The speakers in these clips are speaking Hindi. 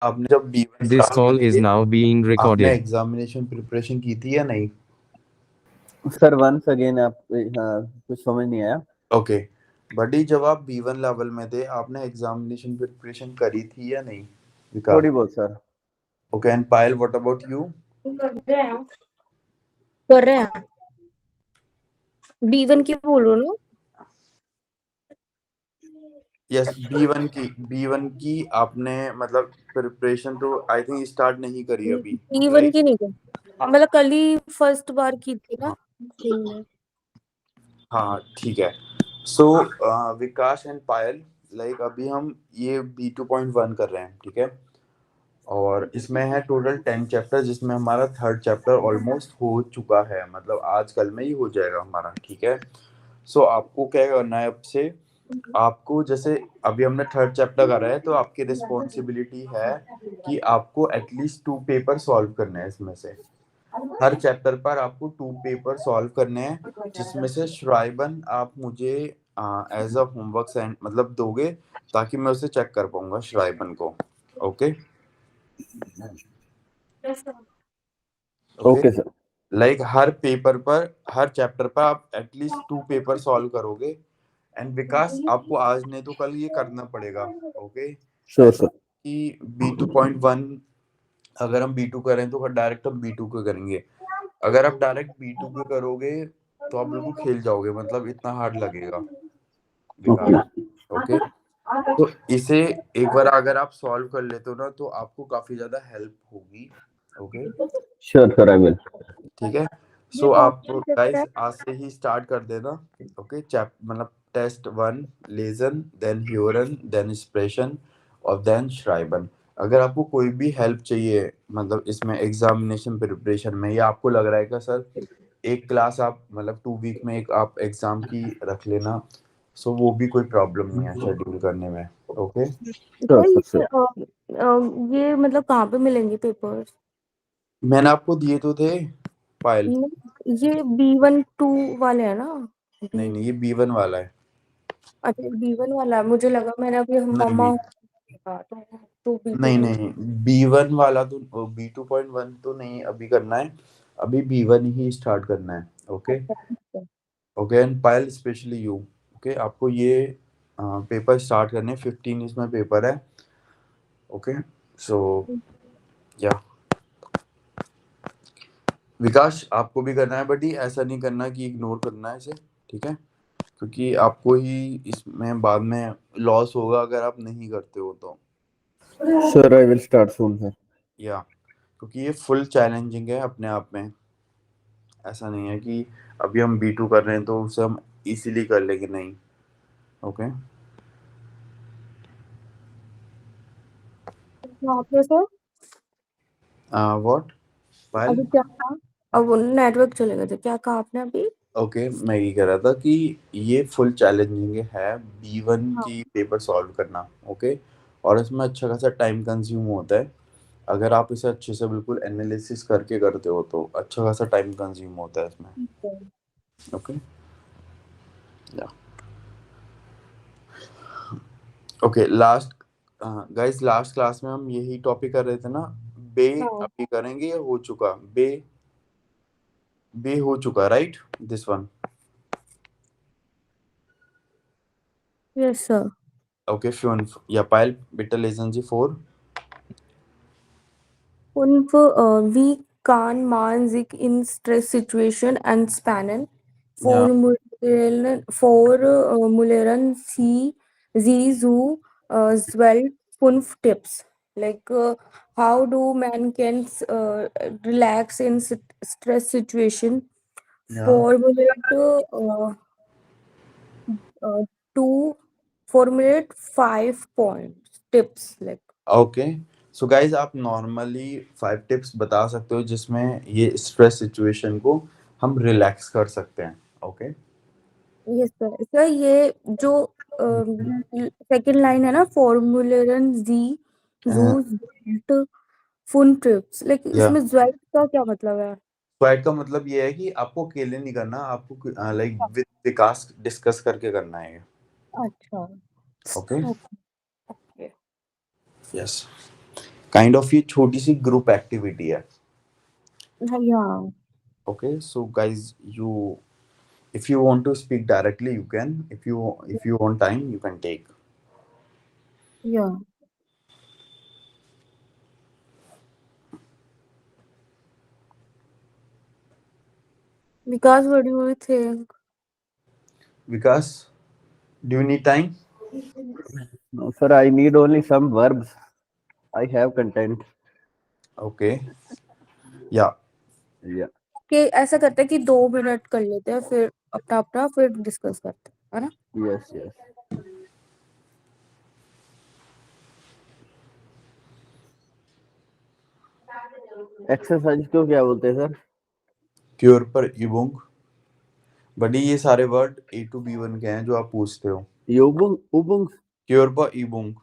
आपने जब B1 This call is now being आपने recorded. एग्जामिनेशन प्रिपरेशन की थी या नहीं? सर वंस अगेन आप कुछ समझ नहीं आया। ओके बडी, जब आप B1 लेवल में थे आपने एग्जामिनेशन प्रिपरेशन करी थी या नहीं विकास? थोड़ी बहुत sir. Okay and Payal, what about you? कर रहे हैं B1 की बोल रहे हो ना? यस, B1 की आपने मतलब प्रिपरेशन तो आई थिंक स्टार्ट नहीं करी अभी, B1 की नहीं कर, मतलब कल ही फर्स्ट बार की थी ना। हाँ ठीक है। सो विकास एंड पायल, लाइक अभी हम ये B2.1 कर रहे हैं, ठीक है? और इसमें है टोटल 10 चैप्टर, जिसमें हमारा थर्ड चैप्टर ऑलमोस्ट हो चुका है, मतलब आज कल में ही हो जाएगा हमारा, ठीक है? सो आपको क्या करना है अब से, आपको जैसे अभी हमने थर्ड चैप्टर करा है तो आपकी रिस्पॉन्सिबिलिटी है कि आपको एटलीस्ट 2 पेपर सॉल्व करने हैं। इसमें से हर चैप्टर पर आपको 2 पेपर सॉल्व करने हैं, जिसमें से श्राइबन आप मुझे एज अ होमवर्क सेंड मतलब दोगे, ताकि मैं उसे चेक कर पाऊंगा श्राइबन को। Okay okay sir. लाइक हर पेपर पर, हर चैप्टर पर आप एटलीस्ट 2 पेपर सॉल्व करोगे। एंड विकास, आपको आज नहीं तो कल ये करना पड़ेगा। ओके श्योर ऐसा सर। कि B2.1 अगर हम B2 करें तो डायरेक्ट हम B2 के करेंगे। अगर आप डायरेक्ट B2 के करोगे तो आप बिल्कुल खेल जाओगे, मतलब इतना हार्ड लगेगा ओके विकास। ओके तो इसे एक बार अगर आप सॉल्व कर लेते हो ना तो आपको काफी ज्यादा हेल्प होगी। Okay sure sir I will. ठीक है। सो आप गाइस आज से ही स्टार्ट कर देना। ओके मतलब टेस्ट 1 लेसन, देन ह्योरन, देन एक्सप्रेशन और देन श्राइबन। अगर आपको कोई भी हेल्प चाहिए मतलब इसमें एग्जामिनेशन प्रिपरेशन में, या आपको लग रहा है कि सर एक क्लास आप मतलब 2 वीक में एक आप एग्जाम की रख लेना, सो वो भी कोई प्रॉब्लम नहीं है शेड्यूल करने में। ओके ये मतलब कहाँ पे मिलेंगे पेपर्स? मैंने आपको दिए तो थे फाइल। ये B1 2 वाले है ना? नहीं नहीं, ये B1 वाला है। अच्छा B1 वाला है, मुझे लगा मैंने अभी नहीं मम्मा नहीं तो B2 नहीं की। नहीं, B1 वाला तो B2.1 तो नहीं अभी करना है, अभी B1 ही स्टार्ट करना है। Okay okay and Payal specially you. Okay आपको ये पेपर स्टार्ट करने 15 इसमें पेपर है। ओके सो या विकास, आपको भी करना है बट ऐसा नहीं करना कि इग्नोर करना है इसे, ठीक है? क्योंकि आपको ही इसमें बाद में लॉस होगा अगर आप नहीं करते हो तो। Sir I will start soon sir. या क्योंकि ये फुल चैलेंजिंग है अपने आप में, ऐसा नहीं है कि अभी हम B2 कर रहे हैं तो उसे हम इजीली कर लेंगे, नहीं। ओके आपने सर व्हाट पायल? अभी क्या कहा? अब नेटवर्क चले गए थे, क्या कहा आपने अभी? ओके मैं ये कह रहा था कि ये फुल चैलेंजिंग है B1 हाँ। की पेपर सॉल्व करना। ओके और इसमें अच्छा खासा टाइम कंज्यूम होता है। अगर आप इसे अच्छे से बिल्कुल एनालिसिस करके करते हो तो अच्छा खासा टाइम कंज्यूम होता है इसमें। ओके या okay last guys, last class में हम यही टॉपिक कर रहे थे ना। बे हाँ अभी करेंगे या हो चुका? बे बे हो चुका, right? This one. Yes sir. Okay फ्यून या पायल बिटर लेसन जी 4। Und wie kann man sich in Stresssituationen entspannen? या Formulieren Sie so 12 5 Tipps. Like how do man can relax in stress situation? या Formulate uh, to formulate 5 points tips like. Okay so guys, आप नॉर्मली 5 टिप्स बता सकते हो जिसमें ये स्ट्रेस सिचुएशन को हम रिलैक्स कर सकते हैं। Okay yes sir. सर ये जो सेकंड लाइन है ना, फॉर्मुलेरन जी जूस फुन ट्रिप्स, लाइक या इसमें ज्वेल्ट का क्या मतलब है? क्वाइट का मतलब ये है कि आपको अकेले नहीं करना, आपको लाइक विद विकास डिस्कस करके करना है। अच्छा okay okay. Yes kind of ये छोटी सी ग्रुप एक्टिविटी है. Yeah. Okay, so guys, you if you want to speak directly, you can. If you want time, you can take. Yeah. Because what do you think? Because do you need time? No, sir, I need only some verbs. I have content. Okay. Yeah. Yeah. कि ऐसा करते हैं कि 2 मिनट कर लेते हैं फिर अपना अपना फिर डिस्कस करते हैं, है ना? Yes, yes. एक्सरसाइज को क्या बोलते हैं सर? क्योर पर इबुंग. बड़ी ये सारे वर्ड A to B1 के हैं जो आप पूछते हो. योबुंग, उबुंग. क्योर पर इबुंग.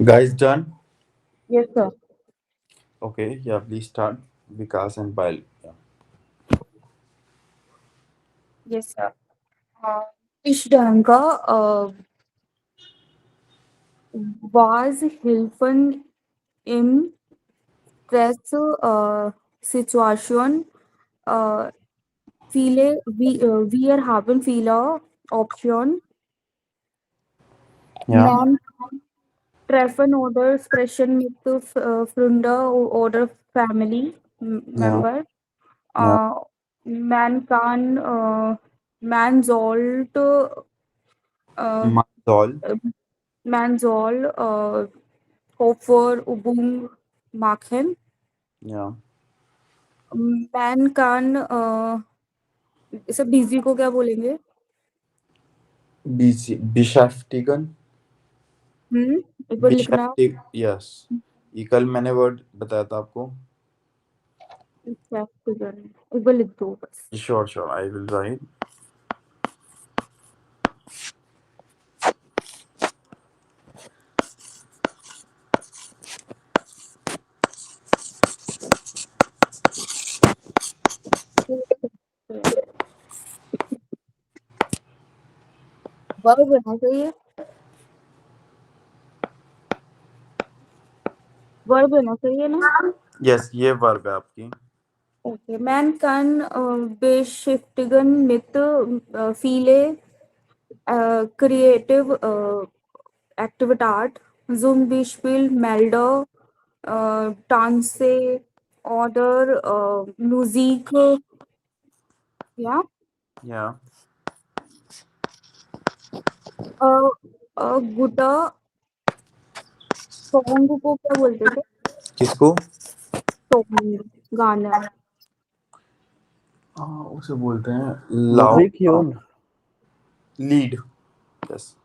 Guys, done? Yes, sir. Okay. Yeah. Please start. Vikas and Payal. Yeah. Yes, sir. Ishdanka was helpful in stress situation. Uh, we are having feel a option. Yeah. Man treffen oder sprechen mit Freunden oder Family Yeah. member. Yeah. Uh, man kann, man sollte, uh, Manzol. man soll Kopfverübung machen. Yeah. Man kann, इसे बिजी को क्या बोलेंगे? beschäftigen, एक बार लिखना। यस, ये कल मैंने वर्ड बताया था आपको। beschäftigen, एक बार लिख दो बस। Sure sure, I will write. Verb होना चाहिए, वर्ब होना चाहिए ना। यस, ये वर्ब है आपकी। Okay, man kann beschäftigen mit viele kreative Aktivität, zum Beispiel Melder, Tanze oder Musik, ja. या गुटा सॉन्ग को क्या बोलते थे? किसको? सॉन्ग, गाना। उसे बोलते हैं Musiktion. Lead. Yes,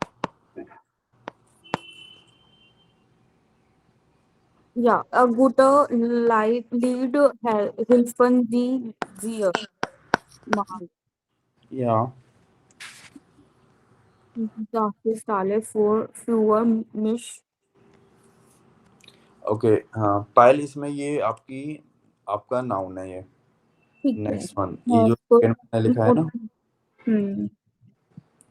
Ja, guter Lied helfen die sehr. Mal. या Das ist alle für mich. Okay. हाँ पायल, इसमें ये आपका नाउन है ये। ठीक है। नेक्स्ट वन, ये जो तो second मैंने लिखा है ना, हम्म,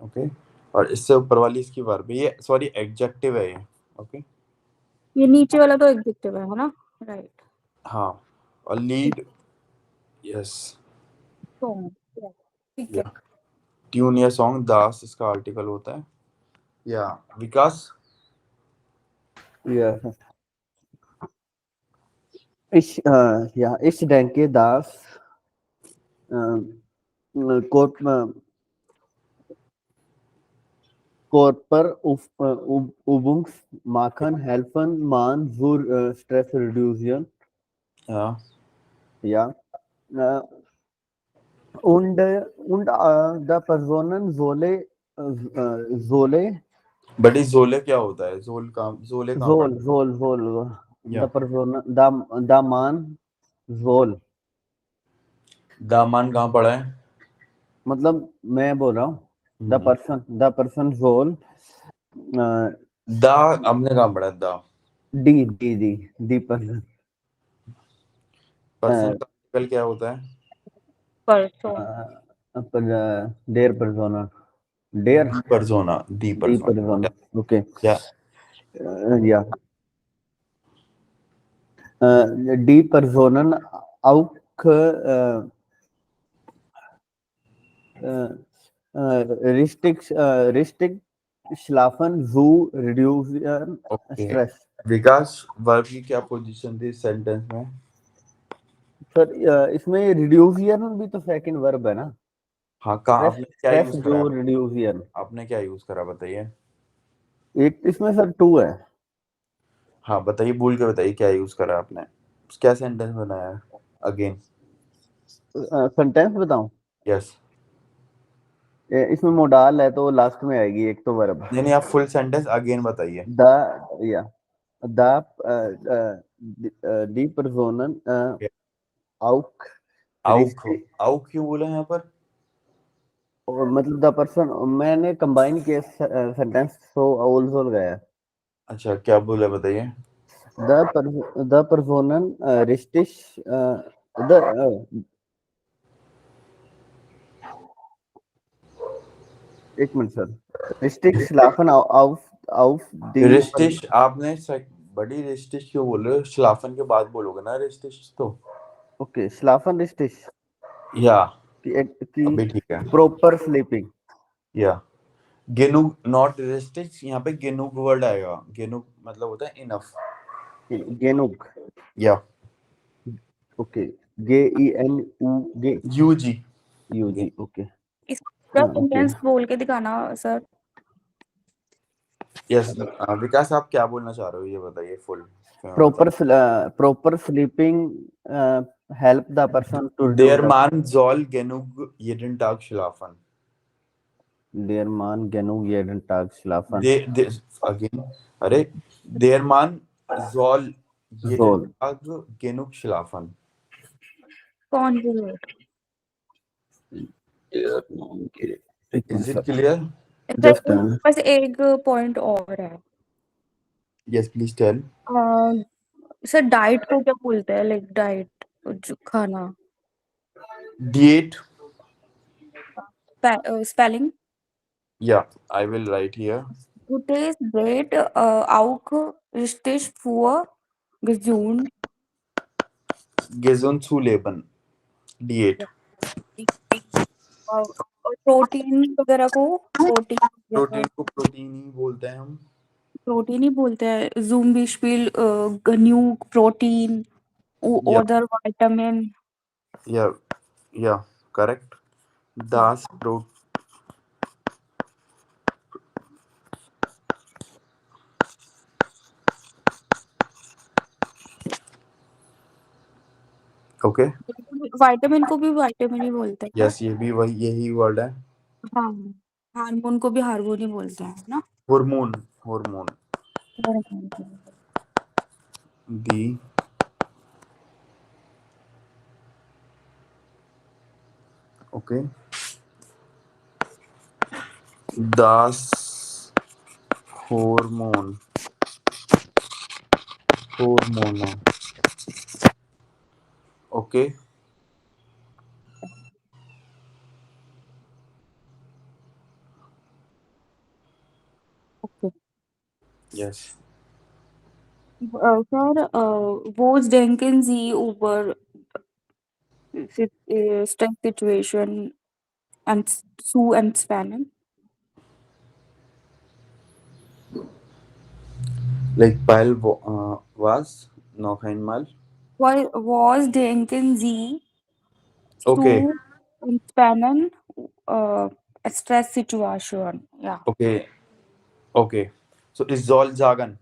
ओके। और इससे ऊपर वाली इसकी वर्ब है, ये सॉरी एडजेक्टिव है ये। ओके, ये नीचे वाला तो एडजेक्टिव है ना, राइट। हाँ, और लीड, यस, सॉन्ग, ठीक या है। ट्यून या सॉन्ग, दास इसका आर्टिकल होता है। या विकास, Ja. Ich denke, dass Korp, Übungsmachen helfen man zur Stressreduktion. या Ja. Und der Personen solle बड़ी जोले क्या होता है? जोले कहाँ पर? soll या the person the man soll, दामान कहाँ पड़ा है? मतलब मैं बोल रहा हूँ the person soll दा आपने कहाँ पढ़ा है? दा the person पर्सन का आर्टिकल क्या होता है? परसों। their persona their persona, the the persona. persona, okay. या Yeah. Die Personen auch richtig schlafen zu reduzieren okay, Stress. विकास वर्ब की क्या पोजीशन थी सेंटेंस में? सर इसमें reduzieren भी तो सेकंड वर्ब है ना। हाँ, कहाँ आपने क्या स्ट्रेस यूज जो करा? reduzieren, आपने क्या यूज करा बताइए? एक इसमें सर 2 है। हाँ बताइए, भूल के बताइए क्या यूज करा आपने, क्या सेंटेंस बनाया है? अगेन, सेंटेंस बताऊं? यस। इसमें मोडाल है तो लास्ट में आएगी एक तो वर्ब। नहीं नहीं, आप फुल सेंटेंस अगेन बताइए। या दी पर्सोनन आउक आउक, आउक क्यों बोला यहाँ पर? और मतलब द पर्सन मैंने कंबाइन किया सेंटेंस तो आल्सो गया। अच्छा, क्या बोला बताइए? द पर्सोनन रिस्टिश द एक मिनट सर, रिस्टिश स्लाफन ऑफ द रिस्टिश, आपने बड़ी रिस्टिश क्यों बोल रहे हो? श्लाफन के बाद बोलोगे ना रिस्टिश तो। ओके स्लाफन रिस्टिश या की अभी ठीक है। Proper sleeping. या गेनुक, नॉट रिस्टिश, यहाँ पे गेनुक वर्ड आएगा। गेनुक मतलब होता है इनफ। गेनुक, या ओके गे ई एन यू गे यूजी, यू जी, ओके। इसका ओके सेंटेंस बोल के दिखाना सर। यस। विकास, आप क्या बोलना चाह रहे हो ये बताइए full. Proper sleeping help the person to Der reduce the Mann soll genug jeden Tag schlafen. Der Mann genug jeden Tag schlafen. they again, अरे der Mann soll jeden Soll. Tag genug schlafen. Conjugate. Der Mann geht. एक Is minute it sir, clear? Sir just बस एक पॉइंट और है। Yes, please tell. Sir diet को क्या बोलते हैं, लाइक डाइट जो खाना, Diet. Spelling Yeah, I will write here. gutes Brot auch richtig für gesund Gesund zu leben. Diet. और प्रोटीन वगैरह को प्रोटीन को प्रोटीन ही बोलते हैं हम. प्रोटीन ही बोलते हैं। zum Beispiel genug Protein Yeah, oder Vitamin। yeah, yeah, correct. Das Brot. Okay. Vitamin को भी विटामिन ही बोलते हैं Yes, ये भी वही यही वर्ड है. हाँ, हार्मोन को भी हार्मोन ही बोलते हैं ना। Hormone. Hormone. The okay. Das Hormone. Hormone. Okay. Okay Yes. Sir wo denken Sie über Stress-Situation and zu entspannen? Like Pile was noch einmal. Was denken Sie Okay. zu entspannen Stress-Situation? Ja, Okay. Okay. So is soll sagen.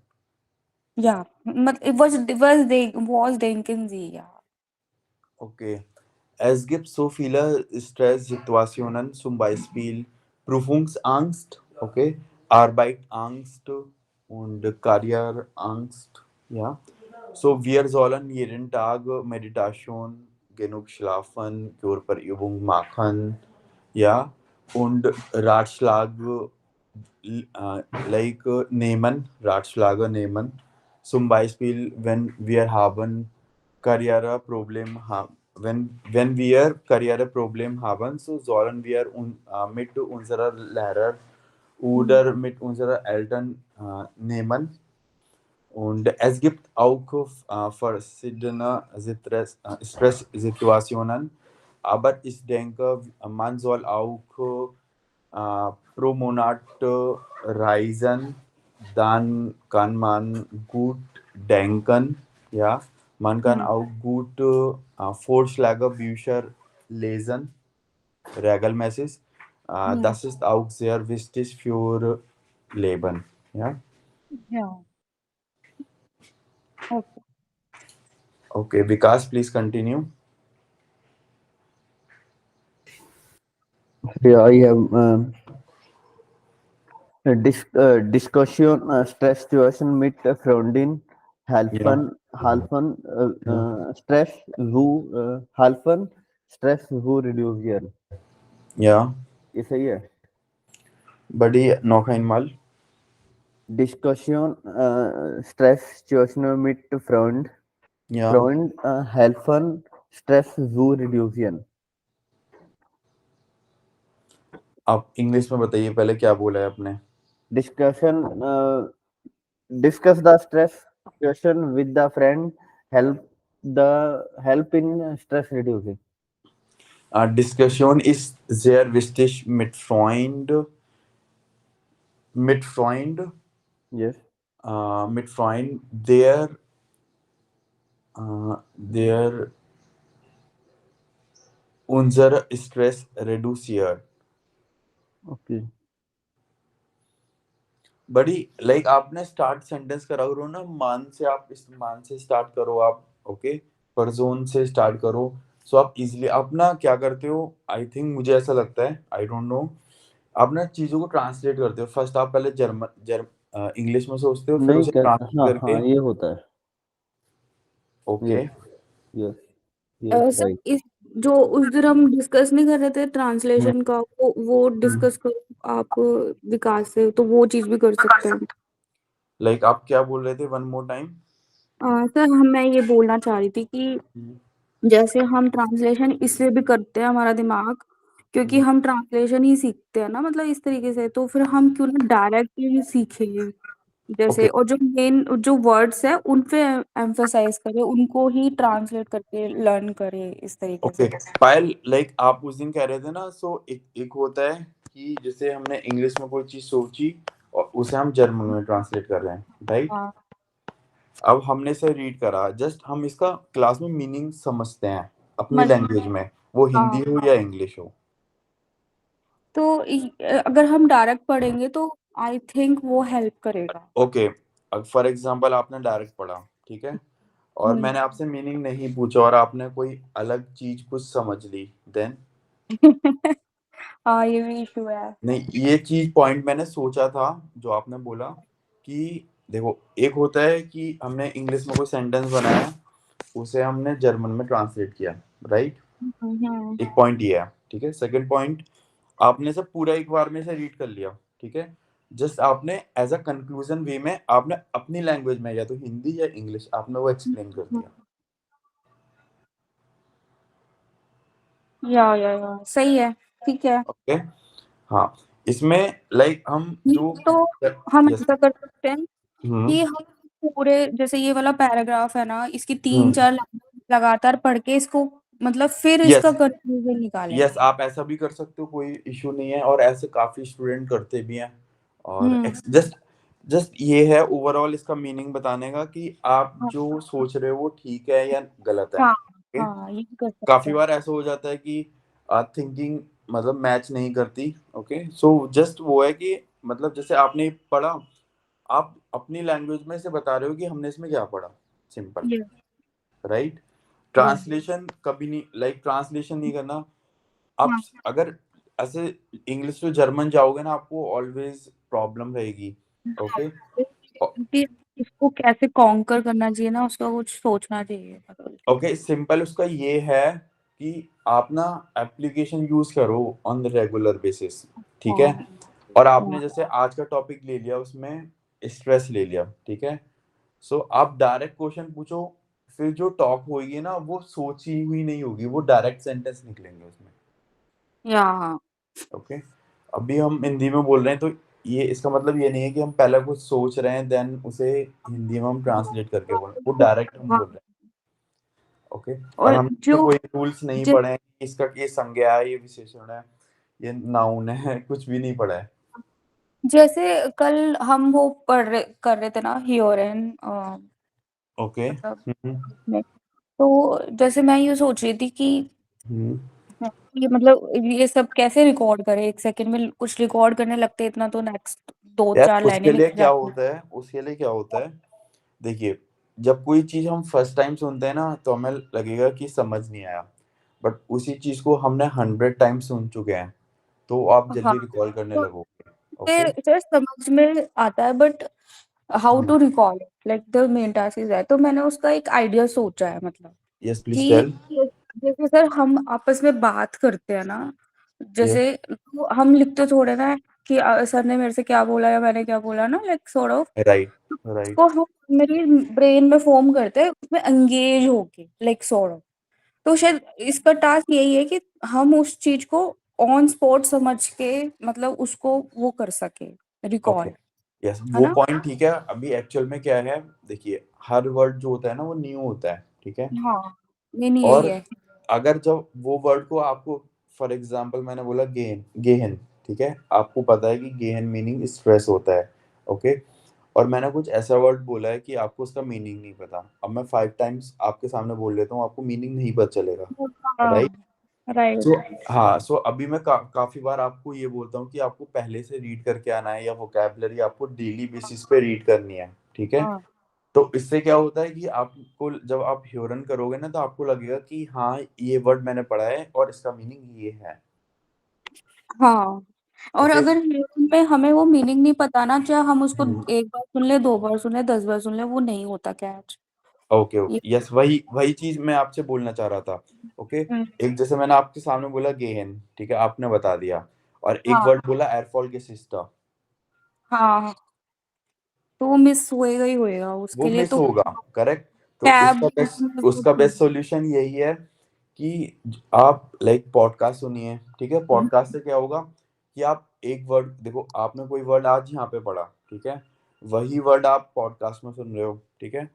ja. Was denken Sie? Ja. Okay. Es gibt so viele Stresssituationen, zum Beispiel Prüfungsangst, okay, Arbeitsangst und Karriereangst, ja. So wir sollen jeden Tag Meditation, genug schlafen, Körperübung machen, ja, und Ratschlag Ratschläge nehmen. Zum Beispiel, wenn wir haben Karriereproblem haben, wenn wir Karriereproblem haben, so sollen wir mit unserer Lehrer oder mit unseren Eltern nehmen. Und es gibt auch verschiedene Stresssituationen, aber ich denke, man soll auch pro Monat reisen, dann kann man gut denken, ja, man kann auch gut Vorschläge, Bücher lesen, regelmäßig. Das ist auch sehr wichtig für Leben, ja. Ja. Okay. Okay, Vikas, please continue. Yeah, I have Discussion Stress situation mit Freundin helfen Stress zu reduzieren. Ja, ये सही है. buddy, noch einmal. Discussion Stress situation mit Freund Ja, helfen Stress zu reduzieren. आप इंग्लिश में बताइए पहले क्या बोला है आपने. Discussion discuss the stress situation with the friend help in stress reducing. Diskussion ist sehr wichtig mit Freund, Yes. mit Freund, der unser Stress reduziert. Okay. बड़ी लाइक आपने स्टार्ट सेंटेंस करा करो ना, मान से आप इस मान से स्टार्ट करो आप, ओके, परजोन से स्टार्ट करो. सो आप इजीली अपना क्या करते हो, आई थिंक मुझे ऐसा लगता है, आई डोंट नो, आप ना चीजों को ट्रांसलेट करते हो। फर्स्ट आप पहले इंग्लिश में सोचते हो, फिर नहीं उसे कर, ट्रांसलेट हाँ करके। हाँ ये होता है। Okay. Yes yes yes sir right. इस जो उस दिन हम डिस्कस नहीं कर रहे थे ट्रांसलेशन का, वो डिस्कस करो आप विकास से, तो वो चीज भी कर सकते हैं। लाइक आप क्या बोल रहे थे, वन मोर टाइम? सर मैं ये बोलना चाह रही थी कि जैसे हम ट्रांसलेशन इससे भी करते हैं हमारा दिमाग, क्योंकि हम ट्रांसलेशन ही सीखते हैं ना, मतलब इस तरीके से, तो फिर हम क्यों ना डायरेक्टली सीखें जैसे, ओके और जो मेन जो वर्ड्स है उन पे एम्फसाइज करें, उनको ही ट्रांसलेट करके लर्न करें इस तरीके ओके। से। पायल, लाइक आप उस दिन कह रहे थे ना, सो एक होता है कि जैसे हमने इंग्लिश में कोई चीज सोची और उसे हम जर्मन में ट्रांसलेट कर रहे हैं, राइट? हाँ अब हमने इसे रीड करा, जस्ट हम इसका क्लास में मीनिंग समझते हैं अपनी समझ लैंग्वेज में, वो हिंदी हाँ, हो या इंग्लिश हो। तो अगर हम डायरेक्ट पढ़ेंगे तो आई थिंक वो हेल्प करेगा। ओके। अब फॉर एग्जांपल आपने डायरेक्ट पढ़ा, ठीक है, और हम्म। मैंने आपसे मीनिंग नहीं पूछा और आपने कोई अलग चीज कुछ समझ ली, देन? हाँ ये भी इशू है। नहीं, ये चीज पॉइंट मैंने सोचा था जो आपने बोला कि देखो, एक होता है कि हमने इंग्लिश में कोई सेंटेंस बनाया, उसे हमने जर्मन में ट्रांसलेट किया, राइट? हम्म। एक पॉइंट ये है, ठीक है। सेकंड पॉइंट, आपने सब पूरा एक बार में से रीड कर लिया, ठीक है, जस्ट आपने एज अ कंक्लूजन वे में आपने अपनी लैंग्वेज में, या तो हिंदी या इंग्लिश, आपने वो एक्सप्लेन कर दिया। या सही है, ठीक है। ओके। हाँ, इसमें लाइक हम ये जो, तो हम यस। ऐसा कर सकते हैं हम्म कि हम पूरे, जैसे ये वाला पैराग्राफ है ना, इसकी तीन हम्म चार लाइन लगातार पढ़ के इसको, मतलब फिर इसका यस कंक्लूजन निकालें। यस, आप ऐसा भी कर सकते हो, कोई इशू नहीं है, और ऐसे काफी स्टूडेंट करते भी हैं। और हम्म। जस्ट जस्ट ये है ओवरऑल इसका मीनिंग बताने का कि आप हाँ जो सोच रहे हो वो ठीक है या गलत है। हाँ ओके। हाँ, ये भी कर सकते काफी हैं। बार ऐसा हो जाता है कि थिंकिंग मतलब मैच नहीं करती। ओके, सो जस्ट वो है कि मतलब जैसे आपने पढ़ा, आप अपनी लैंग्वेज में से बता रहे हो कि हमने इसमें क्या पढ़ा, simple, yes right? Yes. Translation कभी नहीं, लाइक ट्रांसलेशन नहीं करना। आप हाँ, अगर ऐसे इंग्लिश टू जर्मन जाओगे ना, आपको ऑलवेज प्रॉब्लम रहेगी। ओके। कि इसको कैसे कॉन्कर करना चाहिए ना, उसका कुछ सोचना चाहिए, मतलब। ओके, सिंपल उसका ये है कि आप ना एप्लीकेशन यूज करो ऑन द रेगुलर बेसिस, ठीक है। हाँ और आपने हाँ जैसे आज का टॉपिक ले लिया, उसमें स्ट्रेस ले लिया, ठीक है, सो आप डायरेक्ट क्वेश्चन पूछो, फिर जो टॉक होगी ना वो सोची हुई नहीं होगी, वो डायरेक्ट सेंटेंस निकलेंगे उसमें। या हाँ ओके। अभी हम हिंदी में बोल रहे हैं, तो ये इसका मतलब ये नहीं है कि हम पहले कुछ सोच रहे हैं देन उसे हिंदी में हम ट्रांसलेट करके बोल रहे हैं, वो डायरेक्ट हम हाँ। बोल रहे हैं। ओके। और और हमने जो कोई रूल्स नहीं जिस पढ़े हैं कि इसका ये संज्ञा है, ये विशेषण है, ये नाउन है, कुछ भी नहीं पढ़ा है। जैसे कल हम वो पढ़ रहे कर रहे थे ना, हियरन, ओके। मतलब में, तो जैसे मैं ये सोच रही थी कि हम्म ये मतलब ये सब कैसे रिकॉर्ड करें, एक सेकंड में कुछ रिकॉर्ड करने लगते इतना तो नेक्स्ट दो यार, चार लाइनें निकल जाती। उसके लिए क्या होता है, देखिए, जब कोई चीज हम फर्स्ट टाइम सुनते हैं ना, तो हमें लगेगा कि समझ नहीं आया, बट उसी चीज को हमने 100 टाइम सुन चुके हैं, तो आप हाँ, जल्दी रिकॉल करने तो लगोगे। ओके। फिर समझ में आता है, but how to recall it, like the main task is है, तो मैंने उसका एक आइडिया सोचा है, मतलब यस, प्लीज कि टेल। जैसे सर हम आपस में बात करते हैं ना, यस, जैसे तो हम लिखते थोड़े ना है कि सर ने मेरे से क्या बोला या मैंने क्या बोला ना, लाइक सॉर्ट ऑफ, राइट उसको राइट। हम मेरी ब्रेन में फॉर्म करते हैं, उसमें एंगेज होके, लाइक सॉर्ट ऑफ। तो शायद इसका टास्क यही है कि हम उस चीज को ऑन स्पॉट समझ के, मतलब उसको वो कर सके, ओके। रिकॉल, यस, है वो ना। पॉइंट ठीक है। अभी एक्चुअल में क्या है, देखिए, हर वर्ड जो होता है ना वो न्यू होता है, ठीक है। हाँ नहीं नहीं यही और है। अगर जब वो वर्ड को आपको, फॉर एग्जांपल मैंने बोला गेहन गेहन, ठीक है, आपको पता है कि गेहन मीनिंग स्ट्रेस होता है। ओके। और मैंने कुछ ऐसा वर्ड बोला है कि आपको उसका मीनिंग नहीं पता, अब मैं 5 टाइम्स आपके सामने बोल लेता हूँ, आपको मीनिंग नहीं पता चलेगा, राइट? हाँ सो राइट। हाँ, सो अभी मैं काफी बार आपको ये बोलता हूँ कि आपको पहले से रीड करके आना है, या वोकैबुलरी आपको डेली बेसिस पे रीड करनी है, ठीक है। हाँ तो इससे क्या होता है कि आपको जब आप ह्योरन करोगे ना, तो आपको लगेगा कि हाँ, ये वर्ड मैंने पढ़ा है और इसका मीनिंग ये है। हाँ, और ओके। अगर हेयरिंग में हमें वो मीनिंग नहीं पता ना, चाहे हम उसको हम्म। एक बार सुन ले, 2 बार सुन ले, 10 बार सुन ले, वो नहीं होता कैच। ओके ये ओके, यस, वही वही चीज मैं आपसे बोलना चाह रहा था। ओके। हम्म, एक जैसे मैंने आपके सामने बोला गेहन, ठीक है, आपने बता दिया, और एक हाँ वर्ड बोला एयरफॉल के सिस्टर, हाँ, तो वो मिस होएगा ही होएगा वो उसके लिए मिस तो। होगा। करेक्ट। तो कैब उसका बेस्ट सॉल्यूशन यही है कि आप लाइक पॉडकास्ट सुनिए, ठीक है। पॉडकास्ट से क्या होगा कि आप एक वर्ड देखो, आपने कोई वर्ड आज यहाँ पे पढ़ा, ठीक है, वही वर्ड आप पॉडकास्ट में सुन रहे हो, ठीक है,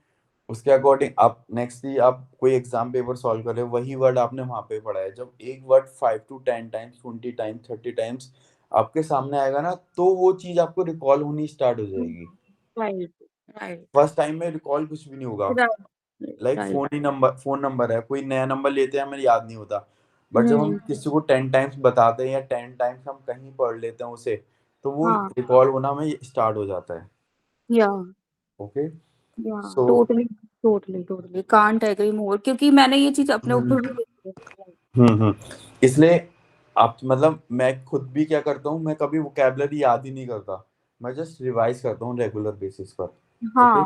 उसके अकॉर्डिंग आप नेक्स्ट डे आप कोई एग्जाम पेपर सॉल्व कर रहे हो, वही वर्ड आपने वहां पे पढ़ा है। जब एक word 5 to 10 times, 20 times, 30 times आपके सामने आएगा ना, तो वो चीज आपको रिकॉल होनी स्टार्ट हो जाएगी। राइट राइट फर्स्ट टाइम में रिकॉल कुछ भी नहीं होगा। Like right. फोन नंबर है, कोई नया नंबर लेते हैं, हमें याद नहीं होता, बट जब हम हम्म, किसी को 10 टाइम्स बताते हैं या 10 टाइम्स हम कहीं पढ़ लेते हैं उसे, तो वो हाँ रिकॉल होना में स्टार्ट हो जाता है। या ओके। या so totally totally totally can't agree more, क्योंकि मैंने ये चीज अपने ऊपर भी देखी है। इसलिए आप मतलब मैं खुद भी क्या करता हूँ, मैं कभी वोकेबलरी याद ही नहीं करता, मैं जस्ट रिवाइज करता हूँ रेगुलर बेसिस पर। ओके। हाँ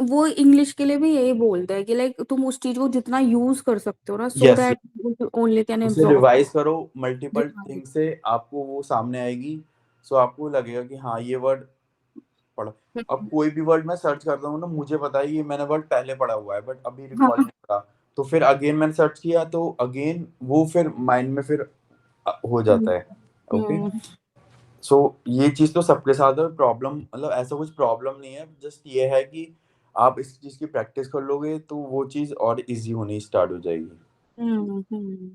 वो इंग्लिश के लिए भी यही बोलते हैं कि लाइक तुम उस चीज को जितना यूज कर सकते हो ना, so yes, that only can उसे एब्जॉर्ब। रिवाइज करो मल्टीपल थिंग से, आपको वो सामने आएगी। सो आपको लगेगा कि हाँ ये वर्ड पढ़ा। अब कोई भी वर्ड मैं सर्च करता हूँ ना, मुझे पता है ये मैंने वर्ड पहले पढ़ा हुआ है, बट अभी रिकॉल हाँ नहीं करा, तो फिर अगेन मैंने सर्च किया, तो अगेन वो फिर माइंड में फिर हो जाता है। ओके। हम्म सो ये चीज तो सबके साथ है, प्रॉब्लम मतलब ऐसा कुछ प्रॉब्लम नहीं है, जस्ट ये है कि आप इस चीज की प्रैक्टिस कर लोगे तो वो चीज और इजी होनी स्टार्ट हो जाएगी। Hmm.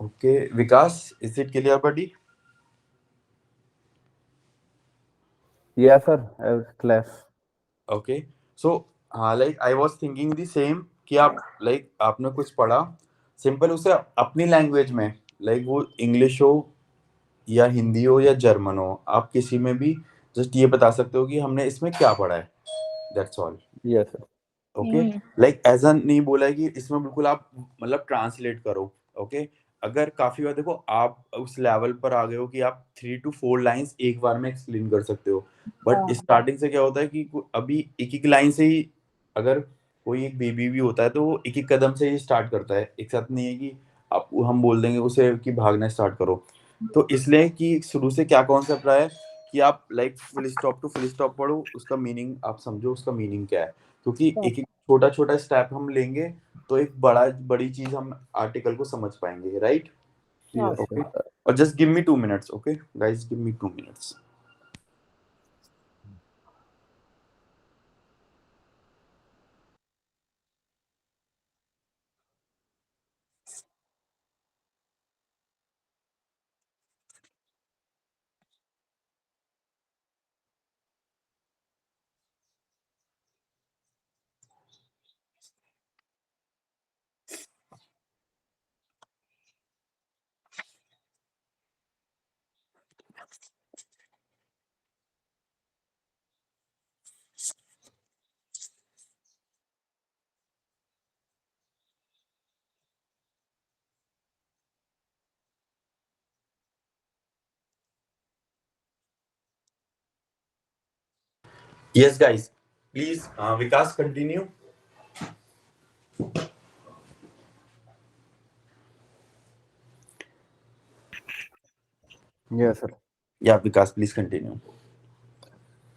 Okay Vikas, is it clear buddy? Yeah, sir. I was class. Okay. So हाँ, like I was thinking the same कि आप लाइक आपने कुछ पढ़ा, सिंपल उसे अपनी लैंग्वेज में, लाइक वो इंग्लिश हो या हिंदी हो या जर्मन हो, आप किसी में भी जस्ट ये बता सकते हो कि हमने इसमें क्या पढ़ा है, that's all. Yes, sir. Okay. Like ऐसा नहीं बोला है कि इसमें बिल्कुल आप मतलब ट्रांसलेट करो। ओके। अगर काफी बार देखो आप उस लेवल पर आ गए हो कि आप 3 to 4 लाइंस एक बार में एक्सप्लेन कर सकते हो, बट हाँ स्टार्टिंग से क्या होता है कि अभी एक एक लाइन से ही, अगर कोई एक बेबी भी होता है तो वो एक एक कदम से ही स्टार्ट करता है, एक साथ नहीं है कि आप हम बोल देंगे उसे कि भागना स्टार्ट करो। तो इसलिए कि शुरू से क्या कॉन्सेप्ट रहा है कि आप like full stop to full stop पढ़ो, उसका मीनिंग आप समझो, उसका मीनिंग क्या है, क्योंकि एक एक छोटा छोटा स्टेप हम लेंगे तो एक बड़ी चीज हम आर्टिकल को समझ पाएंगे, राइट? Yes, okay. sir. और just give me 2 minutes, okay guys, give me 2 minutes. Yes guys, please Vikas continue. Yes, sir. या विकास प्लीज कंटिन्यू।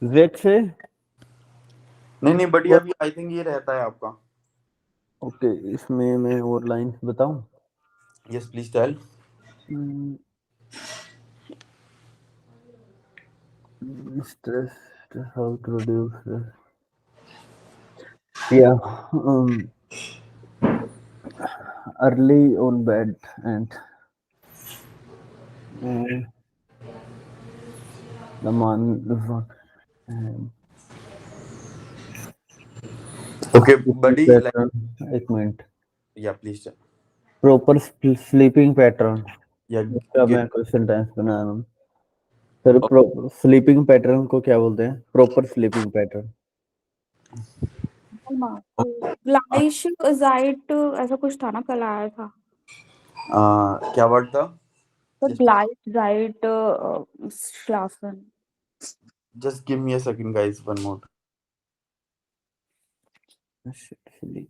Let's say, नहीं नहीं, बढ़िया, what? अभी आई थिंक ये रहता है आपका। Okay, इसमें मैं और लाइन बताऊं? Yes please tell. Hmm, stress, how to reduce stress. Yeah, early on bed and the man and okay sleeping buddy, like pattern. एक मिनट. या प्लीज, Proper sleeping pattern. या इसका मैं कोई सेंटेंस बना रहा हूँ. सर, स्लीपिंग पैटर्न को क्या बोलते हैं? Proper sleeping pattern. ग्लाइश जाइट ऐसा कुछ था ना, कल आया था। क्या वर्ड था? The Just Gleichzeit Schlafen. just give me a second, guys. One more. Sleep.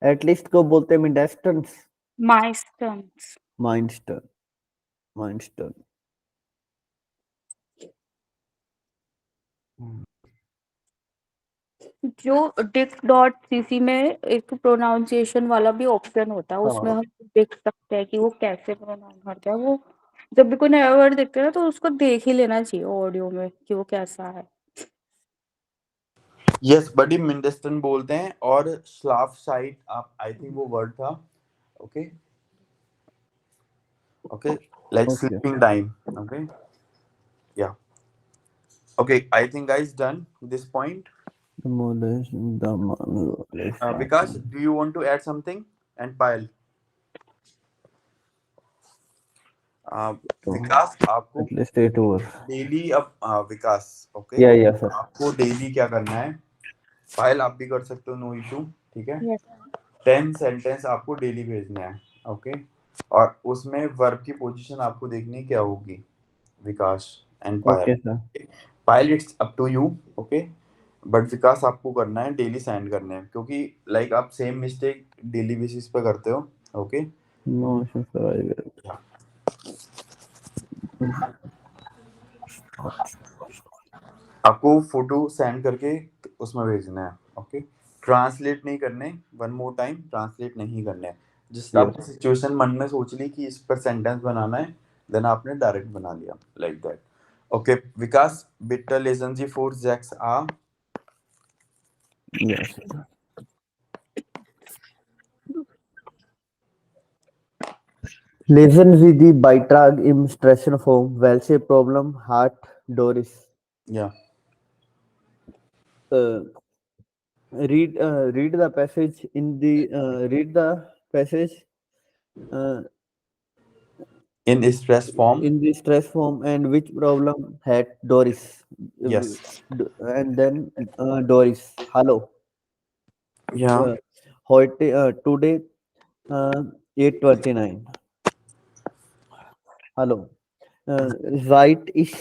At least को बोलते हैं mindestens. Meistens. Mindstone. Mindstone. जो dict.cc में एक प्रोनाउंसिएशन वाला भी ऑप्शन होता है, उसमें हाँ. हम देख सकते हैं कि वो कैसे प्रोनाउंस करते हैं। वो जब भी कोई नया वर्ड देखते हैं ना, तो उसको देख ही लेना चाहिए ऑडियो में कि वो कैसा है। यस बडी मिंडेस्टन बोलते हैं, और स्लाफ साइट आप, आई थिंक वो वर्ड था। Okay okay, like Okay. Sleeping time. Okay या okay, I think guys done this point. The modest, the modest. Vikas, do you want to add something? And Payal. विकास आपको At least 8 hours. डेली, अब विकास ओके, Yeah, yeah, sir. आपको डेली क्या करना है? फाइल आप भी कर सकते हो, नो इशू, ठीक है। Yes. 10 सेंटेंस आपको डेली भेजना है, ओके। और उसमें वर्ब की पोजीशन आपको देखनी क्या होगी, Vikas and Okay, Payal. sir. Payal it's up to you, okay, but Vikas आपको करना है, डेली सेंड करने हैं, क्योंकि लाइक आप सेम मिस्टेक डेली बेसिस पे करते हो, okay. No issue, sir. I will. आपको फोटो सेंड करके उसमें भेजना है, ओके। ट्रांसलेट नहीं करने, वन मोर टाइम, ट्रांसलेट नहीं करने। Just Yes. आपने सिचुएशन मन में सोच ली कि इस पर सेंटेंस बनाना है, देन आपने डायरेक्ट बना लिया, लाइक दैट। ओके विकास, बिटर लेसन जी फोर जैक्स आ। Yes, sir. Lesen Sie die Beitrag im Stressenform. Welche Problem hat Doris? या Uh, read the passage in the read the passage uh, in stress form, in the stress form and which problem had Doris? Yes And then Doris. Hello. या Today 8:29. Hallo. Seit ich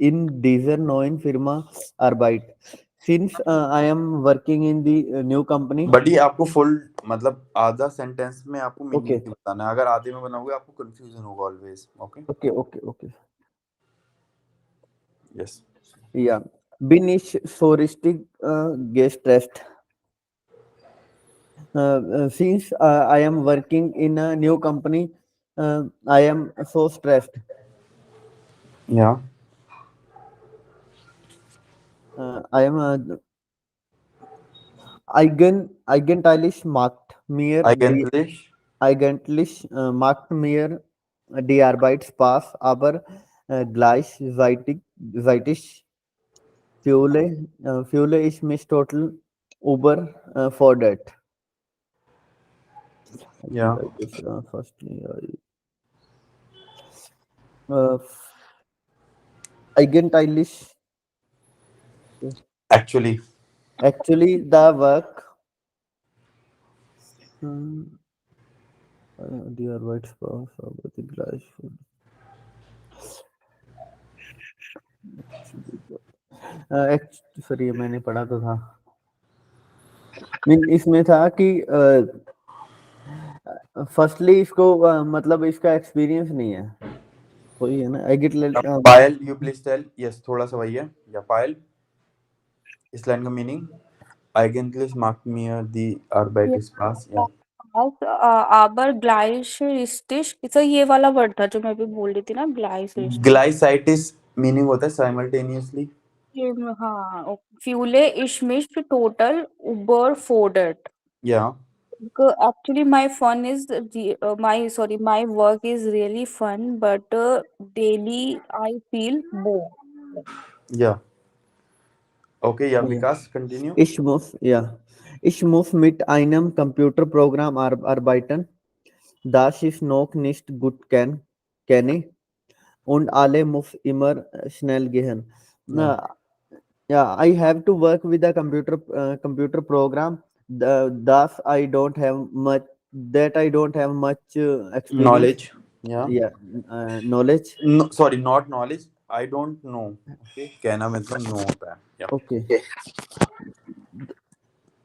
in dieser neuen Firma arbeite. Since I am working in the new company. बड़ी आपको फुल मतलब आधा सेंटेंस में आपको मीनिंग Okay. नहीं बताना है, अगर आधे में बनाओगे आपको कंफ्यूजन होगा always, okay. Okay. Yes Ja. Bin ich so richtig gestresst? Since I am working in a new company, I am so stressed. या I am eigentlich macht mir die Arbeit Spaß, aber gleichzeitig fühle ich mich total überfordert. या Firstly, eigentlich actually actually the work die Arbeit Spaß, aber die gleich sorry ये मैंने पढ़ा तो था। मीन इसमें था कि फर्स्टली इसको मतलब इसका एक्सपीरियंस नहीं है कोई है ना। I get Payal you please tell, yes थोड़ा सा वही है, या पायल इस लाइन का meaning, eigentlich macht mir die Arbeit Spaß, या aber gleichzeitig, तो ये वाला वर्ड था जो मैं अभी बोल रही थी ना, gleichzeitig। ग्लाइसाइटिस मीनिंग होता है साइमल्टेनियसली, हाँ, fühle ich mich total überfordert. या Actually, my work is really fun, but daily I feel bored. या Okay, yeah, Yeah. Vikas, continue. Ich muss mit einem Computerprogramm arbeiten, das ich noch nicht gut kenne, und alle muss immer schnell gehen. Yeah. Yeah, I have to work with a computer program that I don't have much experience. Knowledge. Yeah. Yeah, knowledge. No, sorry, not knowledge. I don't know. Okay, कहना मतलब know होता है. Yeah. Okay,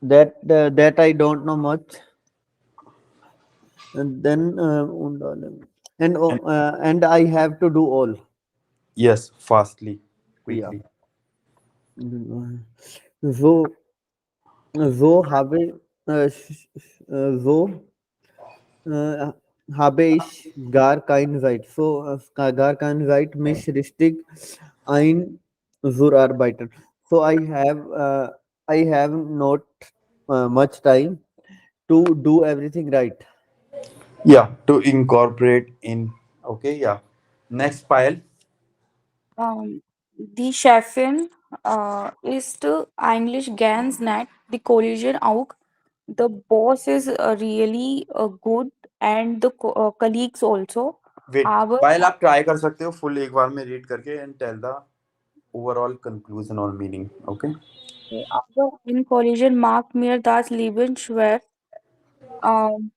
that I don't know much. And then and I have to do all. Yes, fastly, Yeah. quickly. So so so äh, habe ich gar keine Zeit. So gar keine Zeit, mich richtig einzuarbeiten. So I have not much time to do everything right. Yeah, to incorporate in. Okay, yeah. Next pile. Die Chefin ist eigentlich ganz nett. The collision auch. The boss is really good and the colleagues also. Wait, Aber pile आप try कर सकते हो full एक बार में read करके and tell the overall conclusion or meaning. Okay. aber in Collision macht mir das Leben schwer. Ähm,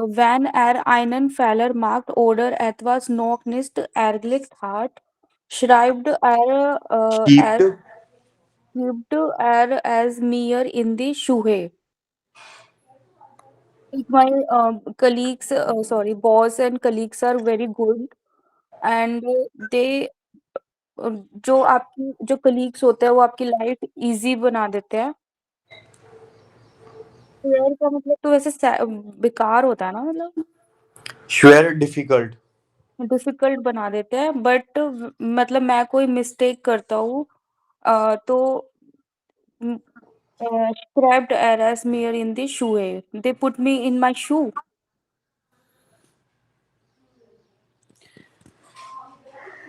Wenn einen Fehler macht oder etwas noch nicht erledigt hat, schreibt Sheep. gibt es mir in die Schuhe. Like my colleagues, sorry, boss and colleagues are very good and they जो आपकी जो colleagues होते हैं वो आपकी लाइफ इजी बना देते हैं। शेयर का मतलब तो वैसे बेकार होता है ना मतलब Swear difficult. डिफिकल्ट बना देते हैं बट मतलब मैं कोई मिस्टेक करता हूँ तो scraped Eris मियर in the shoe they put me in my शू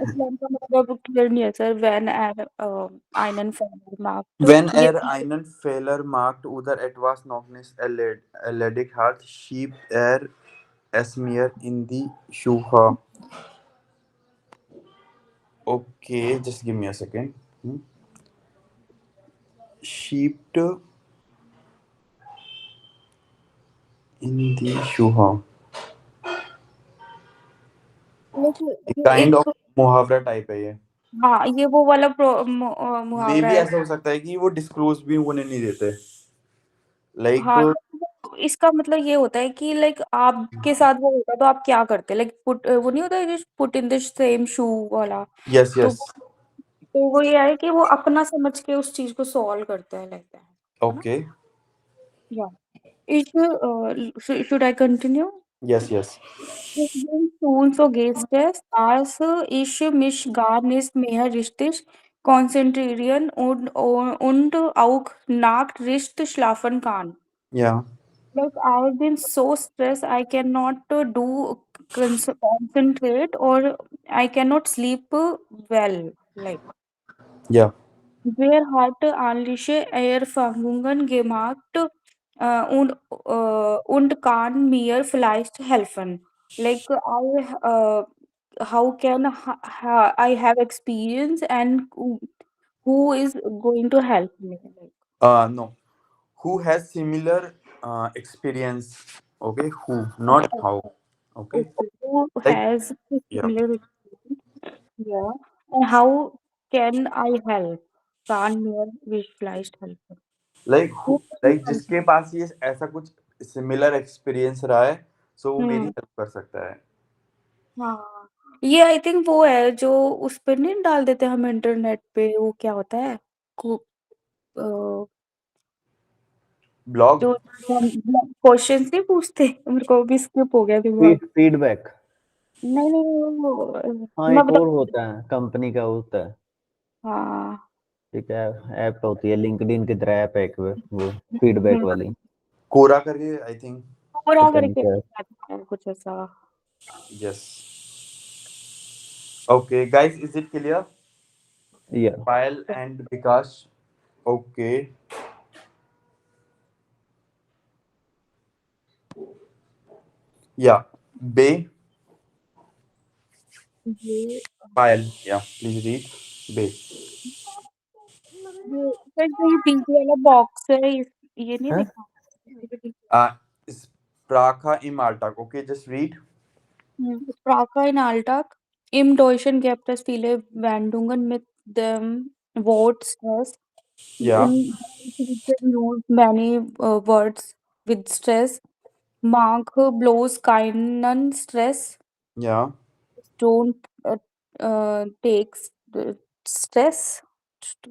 इसलिए का मतलब क्लियर नहीं है sir when einen Fehler macht Wenn ये einen Fehler macht oder etwas noch nicht erledigt hat, schiebt es mir in die Schuhe. Okay, just give me a second. Schiebt in die Schuhe. एक ये काइंड ऑफ एक मुहावरा टाइप है ये. हाँ ये वो वाला मे मुहावरा भी है ऐसा हो सकता है कि वो डिस्क्लोज भी होने नहीं देते. लाइक हाँ तो इसका मतलब ये होता है कि लाइक आपके साथ वो होता तो आप क्या करते लाइक पुट वो नहीं होता पुट इन द सेम शू वाला यस तो यस. तो वो ये है कि वो अपना समझ के उस चीज को सॉल्व करते हैं लाइक दैट है ना ओके. या should I continue? Yes yes. Ich bin schon so gestern, als ich mich gar nicht mehr richtig konzentrieren und auch nachts richtig schlafen kann. या. Like I've been so stressed, I cannot concentrate or I cannot sleep well. Like या. wer hat ähnliche Erfahrungen gemacht und kann mir vielleicht helfen? Like how can I have experience and who is going to help me? No. Who has similar experience? Okay, who, not Like, how. Okay, okay, who like, has yeah, similar experience? Yeah. And how can I help? Can mir vielleicht helfen? like who, Who can like help? जिसके पास ये ऐसा कुछ सिमिलर एक्सपीरियंस रहा है, सो वो मेरी हम्म हेल्प कर सकता है. हाँ ये आई थिंक वो है जो उस पर नहीं डाल देते हम इंटरनेट पे वो क्या होता है अ, ब्लॉग. जो क्वेश्चंस नहीं पूछते मेरे को भी स्किप हो गया दिमाग फीडबैक. नहीं नहीं वो हाँ, मैं एक बता और होता है, कंपनी का होता है. हाँ ठीक है, ऐप होती है, लिंक्डइन की तरह ऐप है एक, वो फीडबैक वाली. कोरा करके, आई थिंक. पूरा पता नहीं करके क्या. आता है कुछ ऐसा yes. Okay guys, is it clear? Yeah. Payal and Vikas. Okay. Yeah. Bay. ये Payal. Yeah. Please read. Bay. Sir जो ये बीच वाला बॉक्स है ये नहीं Huh? दिखा। Sprache im Alltag. Okay, just read. Sprache in Alltag. Im Deutschen gibt es viele Wendungen mit dem Wort Stress. Yeah. In Deutsch we can use many words with stress. Mark blows keinen Stress. Yeah. Don't takes stress.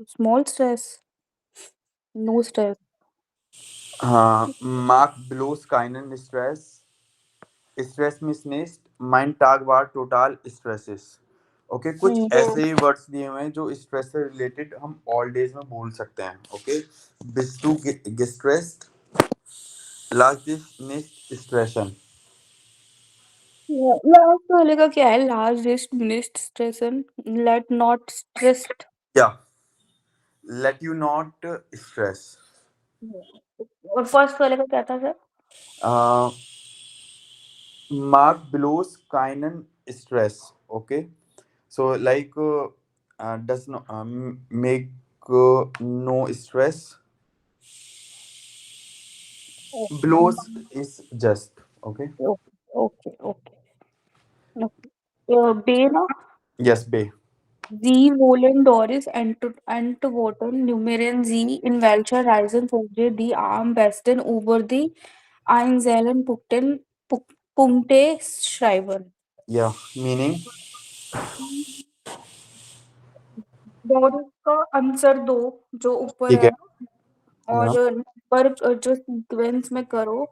Small stress. No stress. Mark blows keinen Stress. Stress mich nicht. Mein Tag war total stresses. Okay कुछ ऐसे वर्ड्स दिए हुए हैं जो स्ट्रेस से रिलेटेड हम ऑल डेज में बोल सकते हैं. Okay bist du gestresst? Lass dich nicht stressen. Last वाले का क्या है? लास्ट रिस्ट मिस्ट स्ट्रेसन let not stressed. Yeah, let you not stress. और फर्स्ट वाले का क्या था sir? uh, Mark blows keinen stress. Okay, so like does not make no stress. Blows is just. Okay. Okay okay okay बे ना. Yes, Bay. Sie wollen Doris antworten, nummerieren Sie in welcher Reihenfolge die am besten über die einzelnen Punkte schreiben. Yeah, meaning. Doris का आंसर दो जो ऊपर ठीक है है. ना, हाँ, और नंबर जो सीक्वेंस में करो.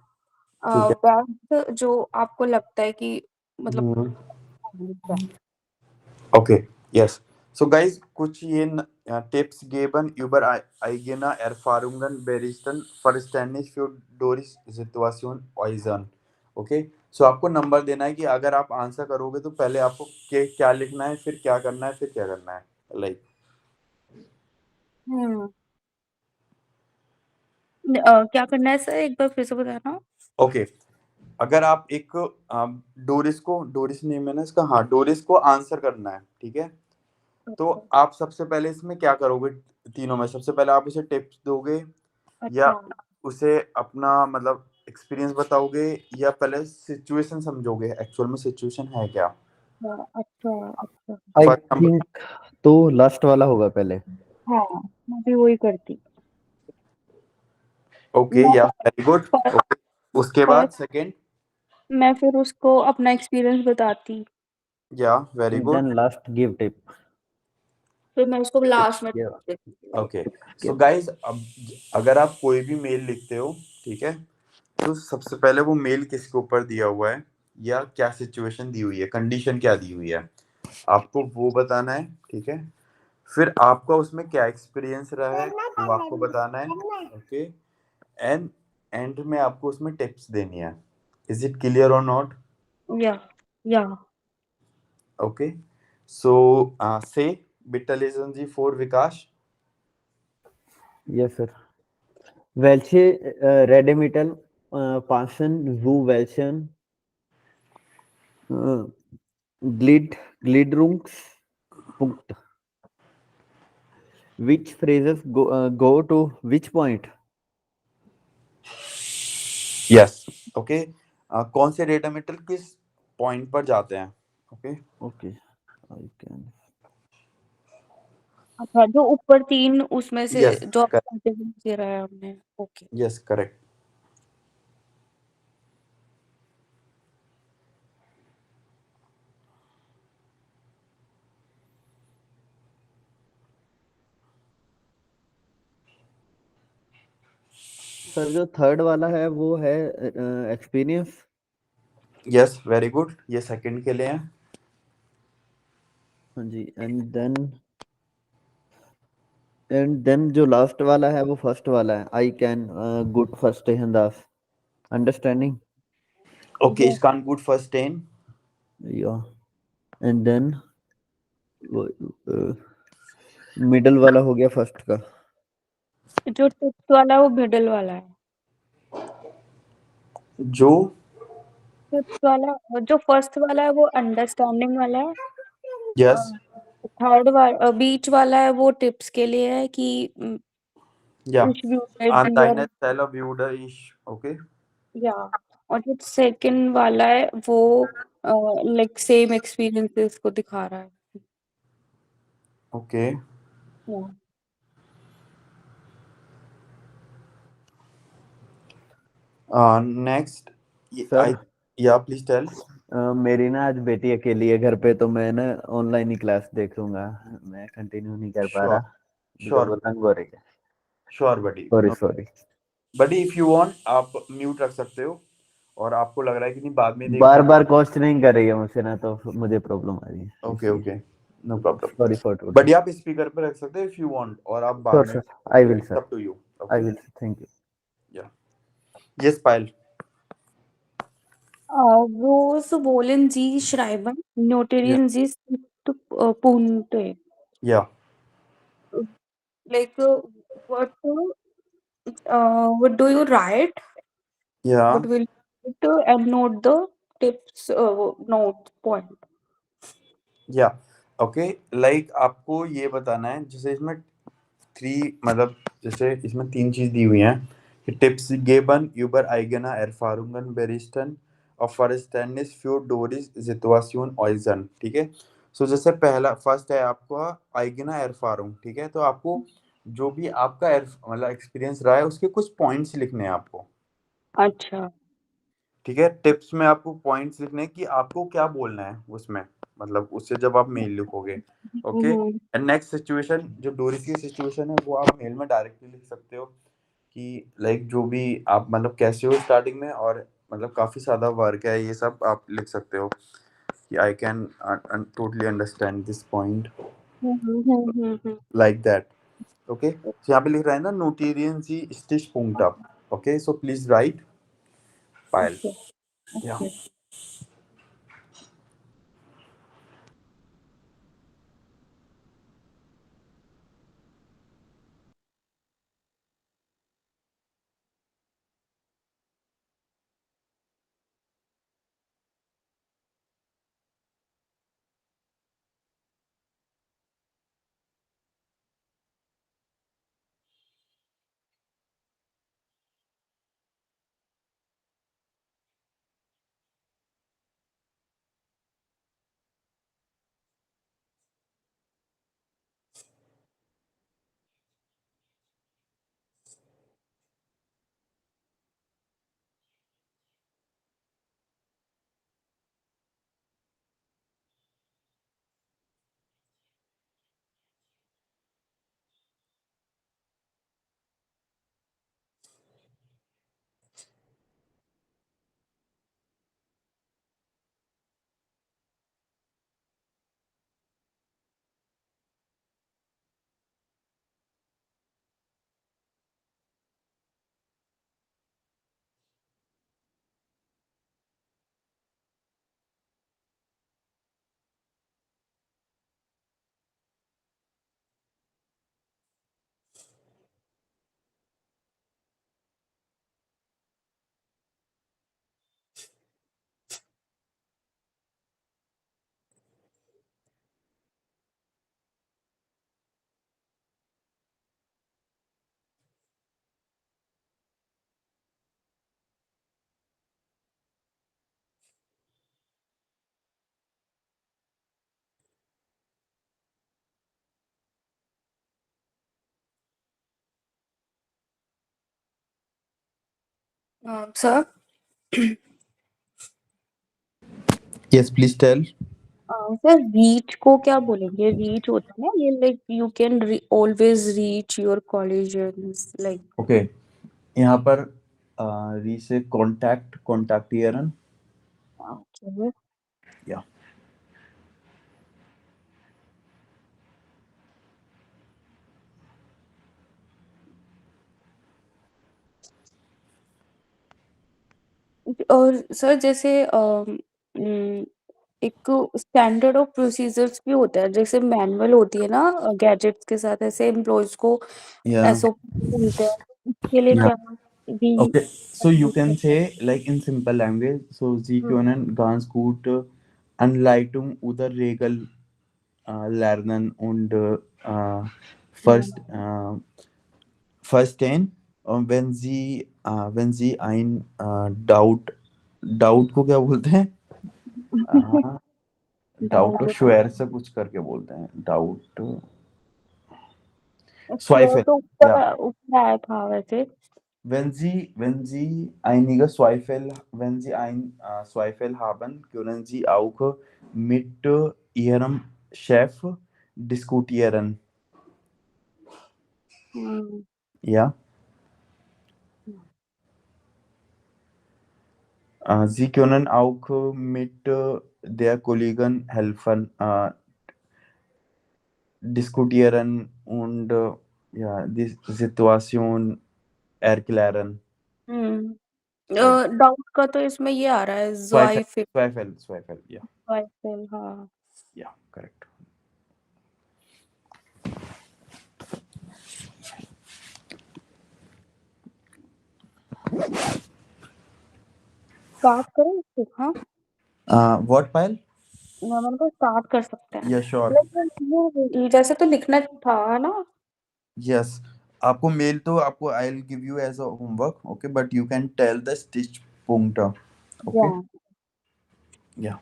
ठीक है. बेस्ट जो आपको लगता है कि मतलब Okay, yes. So guys, कुछ ये Tipps geben über eigene Erfahrungen berichten, verständlich für Doris Situation äußern. Okay, so आपको नंबर देना है कि अगर आप आंसर करोगे तो पहले आपको क्या लिखना है, फिर क्या करना है, फिर क्या करना है. लाइक क्या करना है सर? एक बार फिर से बताना. ओके, अगर आप एक डोरिस नेम है ना इसका, हाँ डोरिस को आंसर करना है. ठीक है, तो आप सबसे पहले इसमें क्या करोगे? तीनों में सबसे पहले आप उसे टिप्स दोगे या अच्छा उसे अपना मतलब एक्सपीरियंस बताओगे या पहले सिचुएशन समझोगे एक्चुअल में सिचुएशन है क्या? अच्छा अच्छा. I for example. think तो लास्ट वाला होगा पहले. हाँ मैं भी वही करती. ओके, या वेरी गुड. ओके, उसके बाद फर्स्ट सेकंड. मैं फिर उसको अपना एक्सपीरियंस बताती. या very good. Then last give tip. फिर मैं उसको लास्ट में Yeah. देती. ओके, सो गाइस अब अगर आप कोई भी मेल लिखते हो, ठीक है, तो सबसे पहले वो मेल किसके ऊपर दिया हुआ है या क्या सिचुएशन दी हुई है, कंडीशन क्या दी हुई है, आपको वो बताना है. ठीक है, फिर आपका उसमें क्या एक्सपीरियंस रहा है वो आपको बताना है. ओके, एंड एंड में आपको उसमें टिप्स देनी है. इज इट क्लियर और नॉट? या या ओके, सो से bitte lesen Sie vor, Vikas. Yes, sir. Welche Redemittel passen zu welchen äh, Gliederungspunkt? Which phrases go to which point? Yes. Okay, कौन से डेटा मेटल किस पॉइंट पर जाते हैं? ओके. Okay, I can. अच्छा जो ऊपर तीन उसमें से यस जो दे रहा है हमने. Okay yes correct. सर जो थर्ड वाला है वो है एक्सपीरियंस. यस वेरी गुड, ये सेकंड के लिए है. हाँ जी. एंड देन जो लास्ट वाला है वो फर्स्ट वाला है. I can good first Das understanding. Okay, ich kann gut verstehen. या एंड देन मिडल वाला हो गया फर्स्ट का। जो टिप्स वाला है वो मिडल वाला है। जो टिप्स वाला जो फर्स्ट वाला है वो अंडरस्टैंडिंग वाला है। यस थर्ड वाला बीच वाला है वो टिप्स के लिए है कि या इफ यू गेट योर अनटाइनेस सेल ऑफ व्यूड इश ओके या और जो सेकंड वाला है वो लाइक सेम एक्सपीरियंसेस को दिखा रहा है। ओके या नेक्स्ट सर आई या प्लीज टेल मेरी ना आज बेटी अकेली है घर पे, तो मैं ना ऑनलाइन ही क्लास देखूंगा, मैं कंटिन्यू नहीं कर पा श्योर रहा बिकॉज वो श्योर तंग हो रही है। Sure buddy sorry no sorry. Buddy if you want आप म्यूट रख सकते हो और आपको लग रहा है कि नहीं बाद में बार देखना बार क्वेश्चनिंग कर रही है मुझसे ना, तो मुझे प्रॉब्लम आ रही है ओके इसलिए। Okay no problem sorry for today. But आप स्पीकर पे रख सकते हो इफ यू वांट और आप बाद श्योर में sir, I will it's sir, up to you I okay will, thank you. या yes Payal Wo wollen Sie schreiben? या Notieren Sie Punkte. या Like what what do you write? या What will you write and note the tips note point. या ओके लाइक आपको ये बताना है जैसे इसमें थ्री मतलब जैसे इसमें तीन चीज दी हुई हैं कि टिप्स गेबन यूबर आइगेना एरफारुंगन बेरिस्टन और फॉरेस्टेनिस फ्यूर डोरिस जितवासियन ऑइजन ठीक है सो जैसे पहला फर्स्ट है आपका आइगेना एरफारुंग ठीक है तो आपको जो भी आपका मतलब एक्सपीरियंस रहा है उसके कुछ पॉइंट्स लिखने हैं आपको अच्छा ठीक है टिप्स में आपको पॉइंट्स लिखने हैं कि आपको क्या बोलना है उसमें मतलब उससे जब आप मेल लिखोगे okay hmm and next situation जो डोरिस की सिचुएशन है वो आप मेल में डायरेक्टली लिख सकते हो कि लाइक जो भी आप मतलब कैसे हो स्टार्टिंग में और मतलब काफी ज्यादा वर्क है ये सब आप लिख सकते हो कि I can totally understand this point hmm. Like that okay so यहाँ पे लिख रहा है ना नोटेरियन सी स्टिच punkt up okay so please write Payal okay या okay sir yes please tell sir reach को क्या बोलेंगे रीच होता है ना ये like you can always reach your colleges like okay यहाँ पर री से कॉन्टैक्ट कॉन्टैक्टियरन ओके या और सर जैसे एक स्टैंडर्ड ऑफ प्रोसीजर्स भी होता है, जैसे मैनुअल होती है ना गैजेट्स के साथ, ऐसे एम्प्लॉयज को Yeah. एसओपी मिलते हैं, तो इसके लिए Yeah. क्या भी Okay. So you can say like in simple language. So Sie hmm, können ganz gut Anleitung oder Regel lernen und first verstehen. Und wenn Sie ein Doubt को क्या बोलते हैं? डाउट को डाउट श्वेर से कुछ करके बोलते हैं, डाउट श्योर स्वाइफल तो या ऊपर आया था वैसे। wenn Sie ein Zweifel haben, können Sie auch mit Ihrem Chef diskutieren. हम्म, Ja, Sie können auch mit der Kollegen helfen, diskutieren und ja, die Situation erklären. Like doubt का तो इसमें ये आ रहा है Zweifel, ज़ाइफिल, yeah, ज़ाइफिल, हाँ। yeah, correct. स्टार्ट करें इसको, हाँ। What pile? मैंने कहा स्टार्ट कर सकते हैं। Yeah, sure. लेकिन ये जैसे तो लिखना था ना। Yes. आपको मेल तो आपको I'll give you as a homework, okay? But you can tell the stitch puncture, okay? Yeah. Yeah.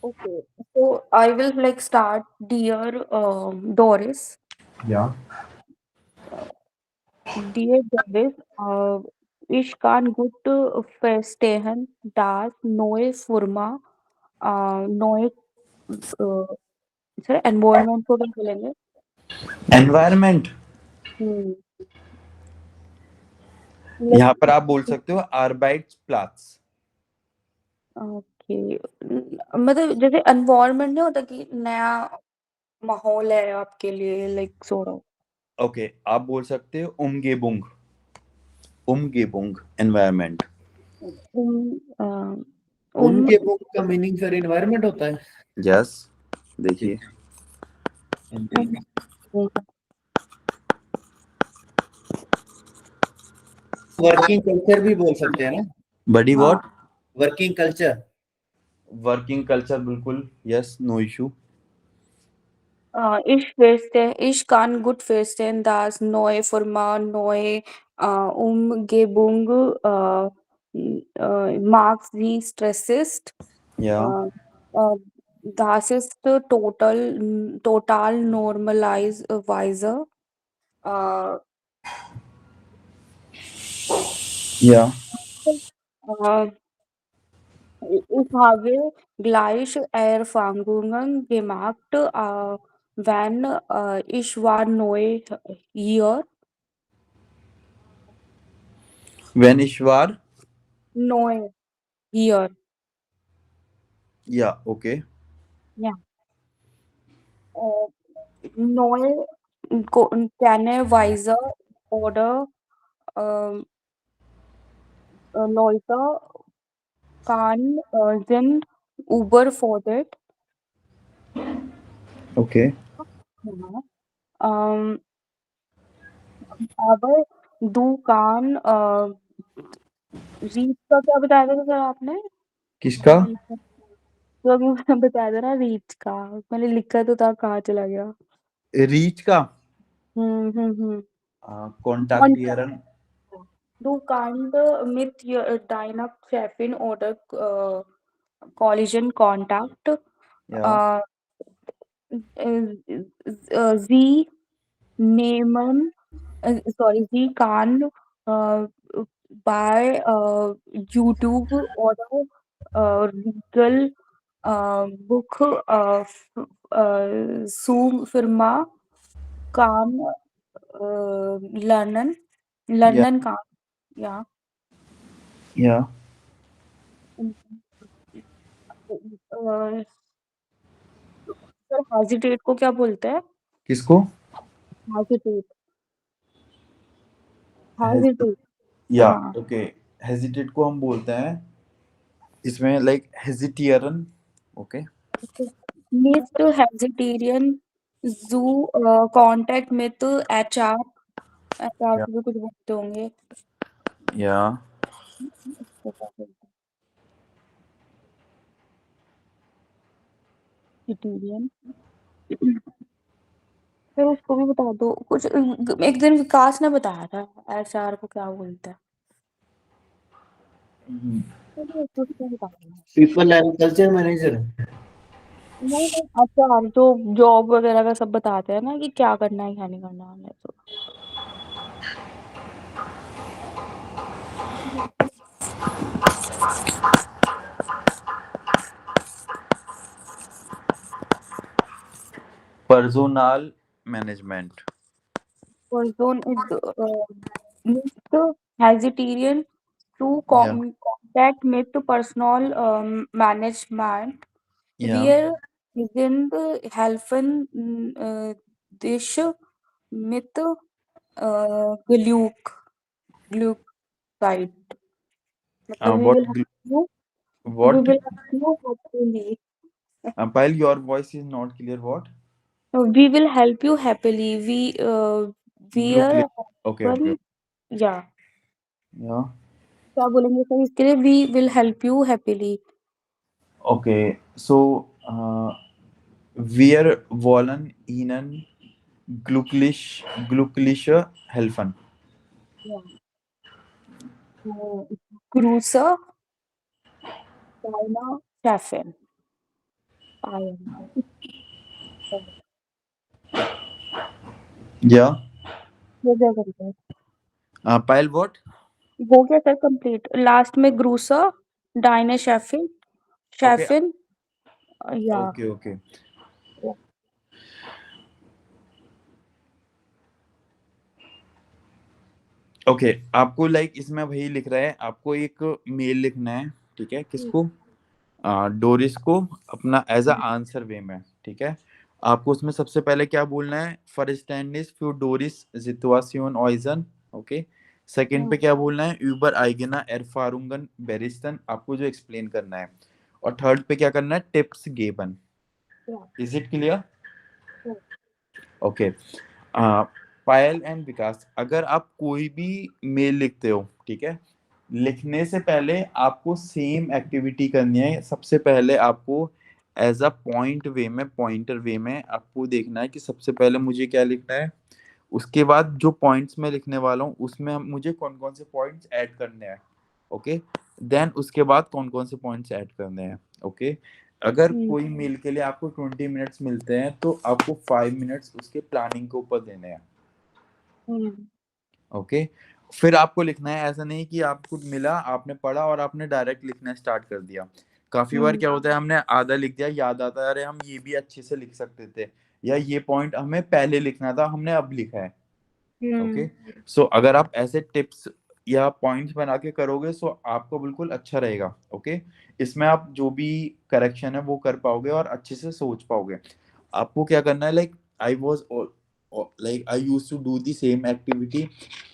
Okay. So I will like start, dear Doris. Yeah. Dear Doris, ich kann gut verstehen, dass neue Firma, neue sir environment को क्या बोलेंगे? Environment. हम्म, यहाँ पर like आप बोल सकते हो Arbeitsplatz. ओके, मतलब जैसे एनवायरनमेंट नहीं होता कि नया माहौल है आपके लिए, लाइक सो Okay. आप बोल सकते हो Umgebung. Umgebung. Environment. उम उनके बुक का मीनिंग सर एनवायरनमेंट होता है। Yes. देखिए. वर्किंग कल्चर भी बोल सकते हैं ना, Buddy हाँ, what? Working culture. Working culture बिल्कुल. Yes. No issue. Ich kann gut verstehen, dass neue Firma, neue Umgebung mag sie stresst. Yeah. Äh, äh, das ist total normalerweise. Äh, Yeah. äh, Ich habe gleich Erfahrungen gemacht, wenn ich war neu hier. Wenn ich war. Neu hier. Yeah. Okay. Ja. Neu Kennweise oder Leute sind überfordert. Okay. Ja. Aber du kann reach का क्या बताया था सर आपने? किसका? रीच का तो अभी मैंने बताया था ना रीच का, मैंने लिखा तो था, कहाँ चला गया? रीच का हम्म। kontaktieren. Du kannst mit deiner Chefin oder Collision Contact. Ja. Äh, sie nehmen, sie kann äh, bei YouTube oder Legal Book Firma kann Ja. lernen kann, ja. Ja. Sir hesitate को क्या बोलते हैं? किसको? हेजिटेट, Hes- हेजिटेट, या हाँ। ओके हेजिटेट को हम बोलते हैं इसमें लाइक हेजिटेरियन, okay, Missed Vegetarian Zoo Contact with HR, HR या को भी कुछ बोलते होंगे। या उसको क्या बोलते हैं? Vegetarian। फिर उसको भी बता दो कुछ। एक दिन विकास ने बताया था HR को क्या बोलते हैं। चलो उसको बता देना। People and culture manager. नहीं नहीं, HR जो जॉब वगैरह का सब बताते हैं ना कि क्या करना है क्या नहीं करना है तो। Personnel management, Person is mixed vegetarian to या contact with personal management या where isn't helfen dish with glucide मतलब we will what help you we what will help you happily Payal, your voice is not clear, what? we will help you happily we glucose, are okay okay, helping yeah या क्या बोलेंगे सर इसके लिए we will help you happily okay, so wir wollen ihnen glückliche helfen. ग्रूसर चाइना शेफिन आयन या वो क्या करते हैं पायल, what? वो क्या सर कंप्लीट लास्ट में ग्रूसर डाइने शेफिन ओके शेफिन या ओके ओके ओके, आपको लाइक इसमें वही लिख रहा है, आपको एक मेल लिखना है, ठीक है, किसको? डोरिस को, अपना एज अ आंसर वे में, ठीक है। आपको उसमें सबसे पहले क्या बोलना है? फॉर फ्यू डोरिस सिचुएशन ऑइजन, ओके। सेकंड पे क्या बोलना है? यूबर आइगेना एरफारुंगन बेरिस्टन, आपको जो एक्सप्लेन करना है। और थर्ड पे क्या करना है? टिप्स गेबन। Is it clear? Okay. Payal and Vikas, अगर आप कोई भी मेल लिखते हो, ठीक है, लिखने से पहले आपको सेम एक्टिविटी करनी है। सबसे पहले आपको एज अ पॉइंट वे में, पॉइंटर वे में आपको देखना है कि सबसे पहले मुझे क्या लिखना है, उसके बाद जो पॉइंट्स मैं लिखने वाला हूँ उसमें मुझे कौन कौन से पॉइंट्स ऐड करने हैं, ओके। देन उसके बाद कौन कौन से पॉइंट्स ऐड करने हैं, ओके। अगर कोई मेल के लिए आपको 20 मिनट्स मिलते हैं तो आपको 5 मिनट्स उसके प्लानिंग के ऊपर देने हैं, ओके। फिर आपको लिखना है, ऐसा नहीं कि आपको मिला, आपने पढ़ा और आपने डायरेक्ट लिखना स्टार्ट कर दिया। काफी बार क्या होता है, हमने आधा लिख दिया, याद आता है अरे हम ये भी अच्छे से लिख सकते थे, या ये पॉइंट हमें पहले लिखना था, हमने अब लिखा है, ओके। सो अगर आप ऐसे टिप्स या पॉइंट्स बना के करोगे सो आपको बिल्कुल अच्छा रहेगा, ओके। इसमें आप जो भी करेक्शन है वो कर पाओगे और अच्छे से सोच पाओगे। आपको क्या करना है, like I was like I use to do the same activity.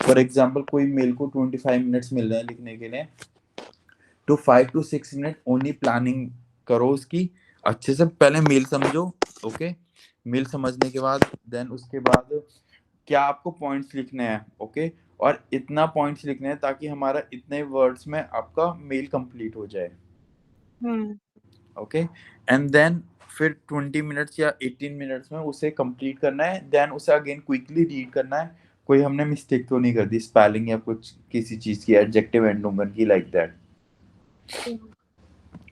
For example, कोई मेल को 25 मिनट्स मिल रहे हैं लिखने के लिए, तो 5 to 6 मिनट ओनली प्लानिंग करो उसकी, अच्छे से पहले मेल समझो, ओके। मेल समझने के बाद देन उसके बाद क्या आपको पॉइंट्स लिखने हैं, ओके। और इतना पॉइंट्स लिखने हैं ताकि हमारा इतने वर्ड्स में आपका मेल कंप्लीट हो जाए, ओके। एंड देन फिर 20 मिनट्स या 18 मिनट्स में उसे कंप्लीट करना है, देन उसे अगेन क्विकली रीड करना है। कोई हमने मिस्टेक तो नहीं कर दी स्पेलिंग या कुछ किसी चीज की, एडजेक्टिव एंड की, लाइक दैट,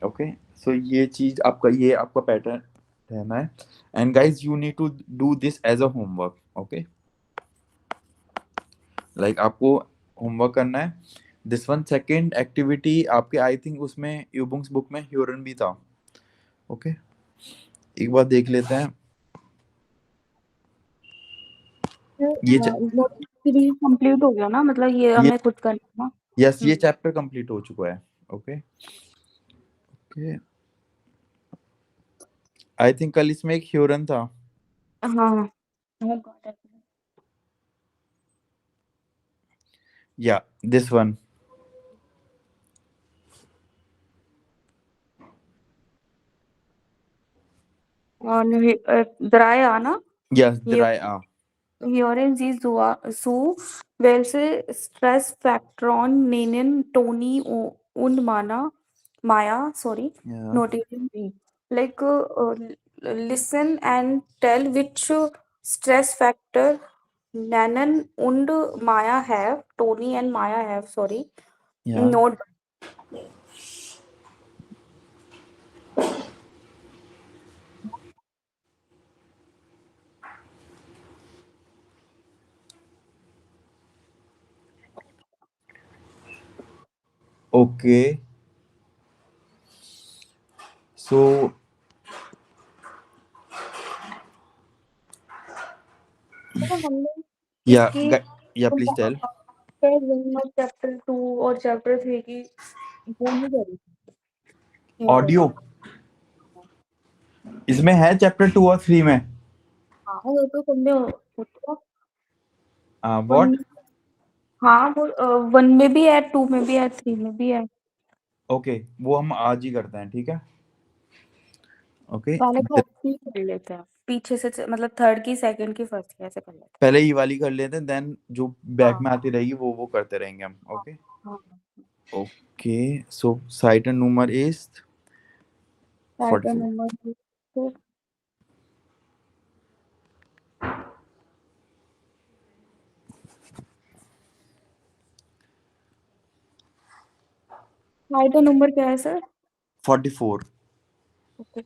ओके। सो ये आपका पैटर्न रहना है। And guys you need to do this as a homework, okay. Like आपको होमवर्क करना है दिस वन। सेकेंड एक्टिविटी आपके, आई थिंक उसमें यूबुक्स बुक में ह्यूरन भी था, ओके। एक बार देख लेते हैं। ये सीरीज कंप्लीट हो गया ना मतलब ये ये हमें खुद करना है यस, ना ये चैप्टर कंप्लीट हो चुका है, ओके ओके। आई थिंक कल इसमें एक ह्यूरन था, हाँ Oh God. या this one. Und 3 Ana. Yes, Hier, 3a. hierin sie so, welche Stressfaktoren nennen Toni und Maya, sorry, Ja. notieren sie. Like, listen and tell which stress factor Nanan and Maya have, Tony and Maya have, sorry. Ja. Note. Okay. So yeah, yeah, please tell. Chapter 2 और चैप्टर 3 की वो नहीं करी ऑडियो इसमें है चैप्टर 2 और 3 में हाँ वो तो तुमने उसको व्हाट हाँ वो 1 में भी है 2 में भी है 3 में भी है ओके वो हम आज ही करते हैं ठीक है ओके पहले थर्ड की कर लेते हैं पीछे से मतलब थर्ड की सेकंड की फर्स्ट की ऐसे कर लेते हैं पहले ये वाली कर लेते हैं देन जो बैक हाँ में आती रहेगी वो करते रहेंगे हम ओके हाँ okay so cyton number is pattern 44 number 2 pattern number क्या है sir 44 okay